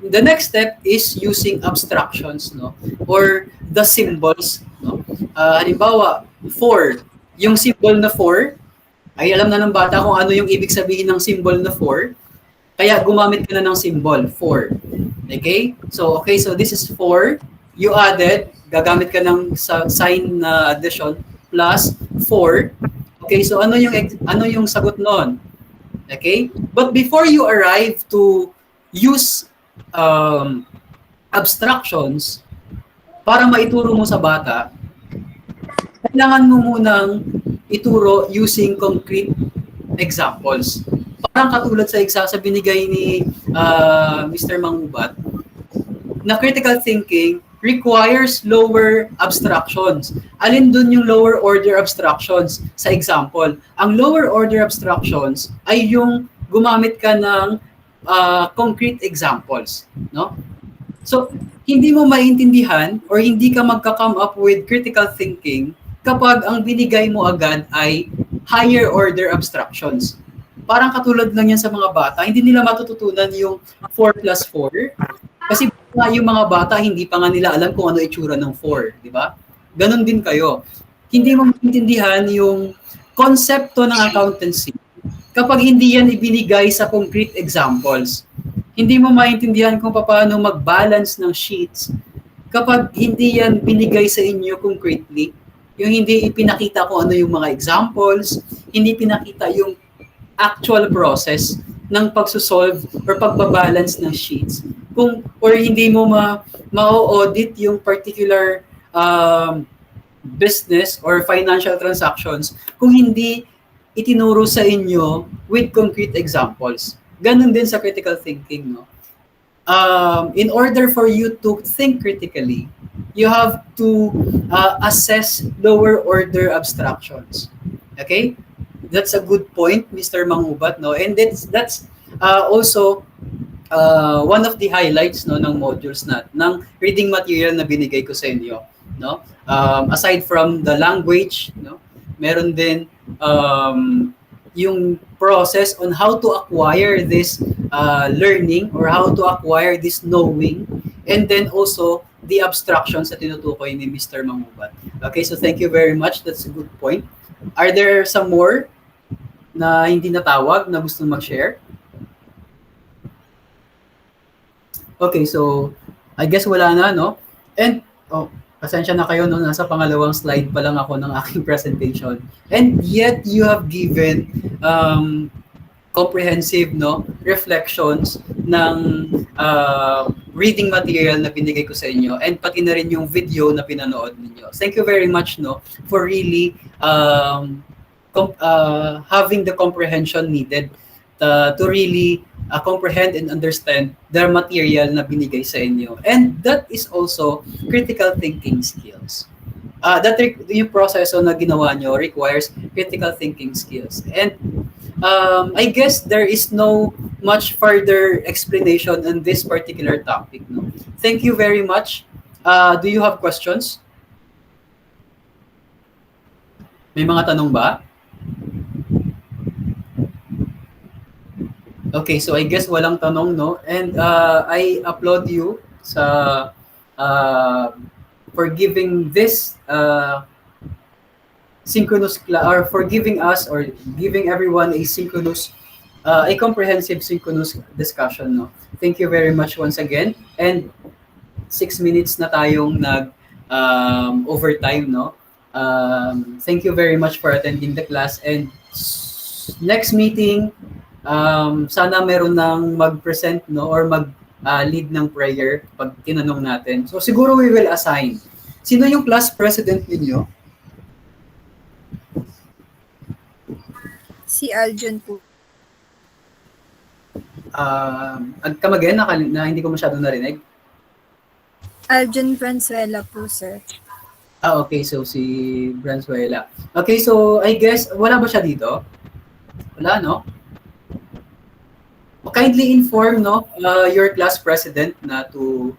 the next step is using abstractions, no? Or the symbols, no? Halimbawa, 4. Yung symbol na 4, ay alam na ng bata kung ano yung ibig sabihin ng symbol na 4. Kaya gumamit ka na ng symbol, 4. Okay? So this is 4. You added, gagamit ka ng sign na addition, plus 4. Okay, so ano yung sagot noon? Okay? But before you arrive to use abstractions para maituro mo sa bata, kailangan mo munang ituro using concrete examples. Parang katulad sa binigay ni Mr. Mangubat, na critical thinking requires lower abstractions. Alin dun yung lower order abstractions sa example? Ang lower order abstractions ay yung gumamit ka ng concrete examples, no? So, hindi mo maintindihan or hindi ka magka-come up with critical thinking kapag ang binigay mo agad ay higher order abstractions. Parang katulad lang yan sa mga bata, hindi nila matututunan yung 4 plus 4 kasi yung mga bata hindi pa nga nila alam kung ano itsura ng 4, di ba? Ganon din kayo. Hindi mo maintindihan yung konsepto ng accountancy kapag hindi yan ibinigay sa concrete examples. Hindi mo maintindihan kung paano mag-balance ng sheets kapag hindi yan binigay sa inyo concretely. Yung hindi ipinakita kung ano yung mga examples, hindi pinakita yung actual process ng pagsosolve or pagbabalance ng sheets. Or hindi mo ma-audit yung particular business or financial transactions kung hindi itinuro sa inyo with concrete examples. Ganun din sa critical thinking, no? In order for you to think critically, you have to assess lower order abstractions. Okay? That's a good point, Mr. Mangubat, no? And that's also one of the highlights, no, ng modules ng reading material na binigay ko sa inyo, no? Aside from the language, no, meron din yung process on how to acquire this learning or how to acquire this knowing, and then also the abstractions na tinutukoy ni Mr. Mangubat. Okay, so thank you very much. That's a good point. Are there some more na hindi natawag na gusto mag-share? Okay, so I guess wala na, no? And, pasensya na kayo, no? Nasa pangalawang slide pa lang ako ng aking presentation. And yet, you have given comprehensive, no, reflections ng reading material na binigay ko sa inyo, and pati na rin yung video na pinanood ninyo. Thank you very much, no, for really having the comprehension needed to really comprehend and understand the material na binigay sa inyo. And that is also critical thinking skills. Yung proseso na ginawa nyo requires critical thinking skills. And I guess there is no much further explanation on this particular topic. No? Thank you very much. Do you have questions? May mga tanong ba? Okay, so I guess walang tanong, no? And I applaud you sa uh, for giving this or for giving us or giving everyone a synchronous a comprehensive synchronous discussion, no? Thank you very much once again. And 6 minutes na tayong nag overtime, no? Thank you very much for attending the class, and next meeting, sana meron nang mag-present, no, or mag lead ng prayer pag tinanong natin. So siguro we will assign. Sino yung class president ninyo? Si Aljon po. Come again, na hindi ko masyadong narinig. Aljon Franzuela po, sir. Okay. So si Branzuela. Okay, so I guess, wala ba siya dito? Wala, no? Kindly inform, no, your class president na to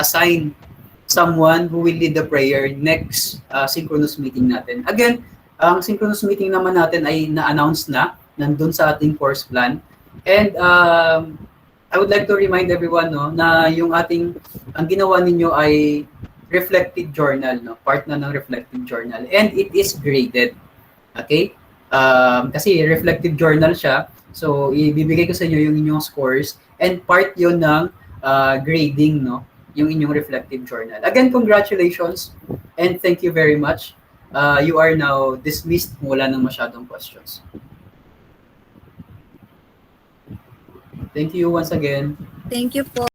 assign someone who will lead the prayer next synchronous meeting natin. Again, ang synchronous meeting naman natin ay na-announce na, nandun sa ating course plan. And I would like to remind everyone, no, na ang ginawa ninyo ay reflective journal, no, part na ng reflective journal, and it is graded. Okay? Kasi reflective journal siya, so ibibigay ko sa inyo yung inyong scores, and part yon ng grading, no, yung inyong reflective journal. Again, congratulations and thank you very much. You are now dismissed kung wala nang masyadong questions. Thank you once again. Thank you po.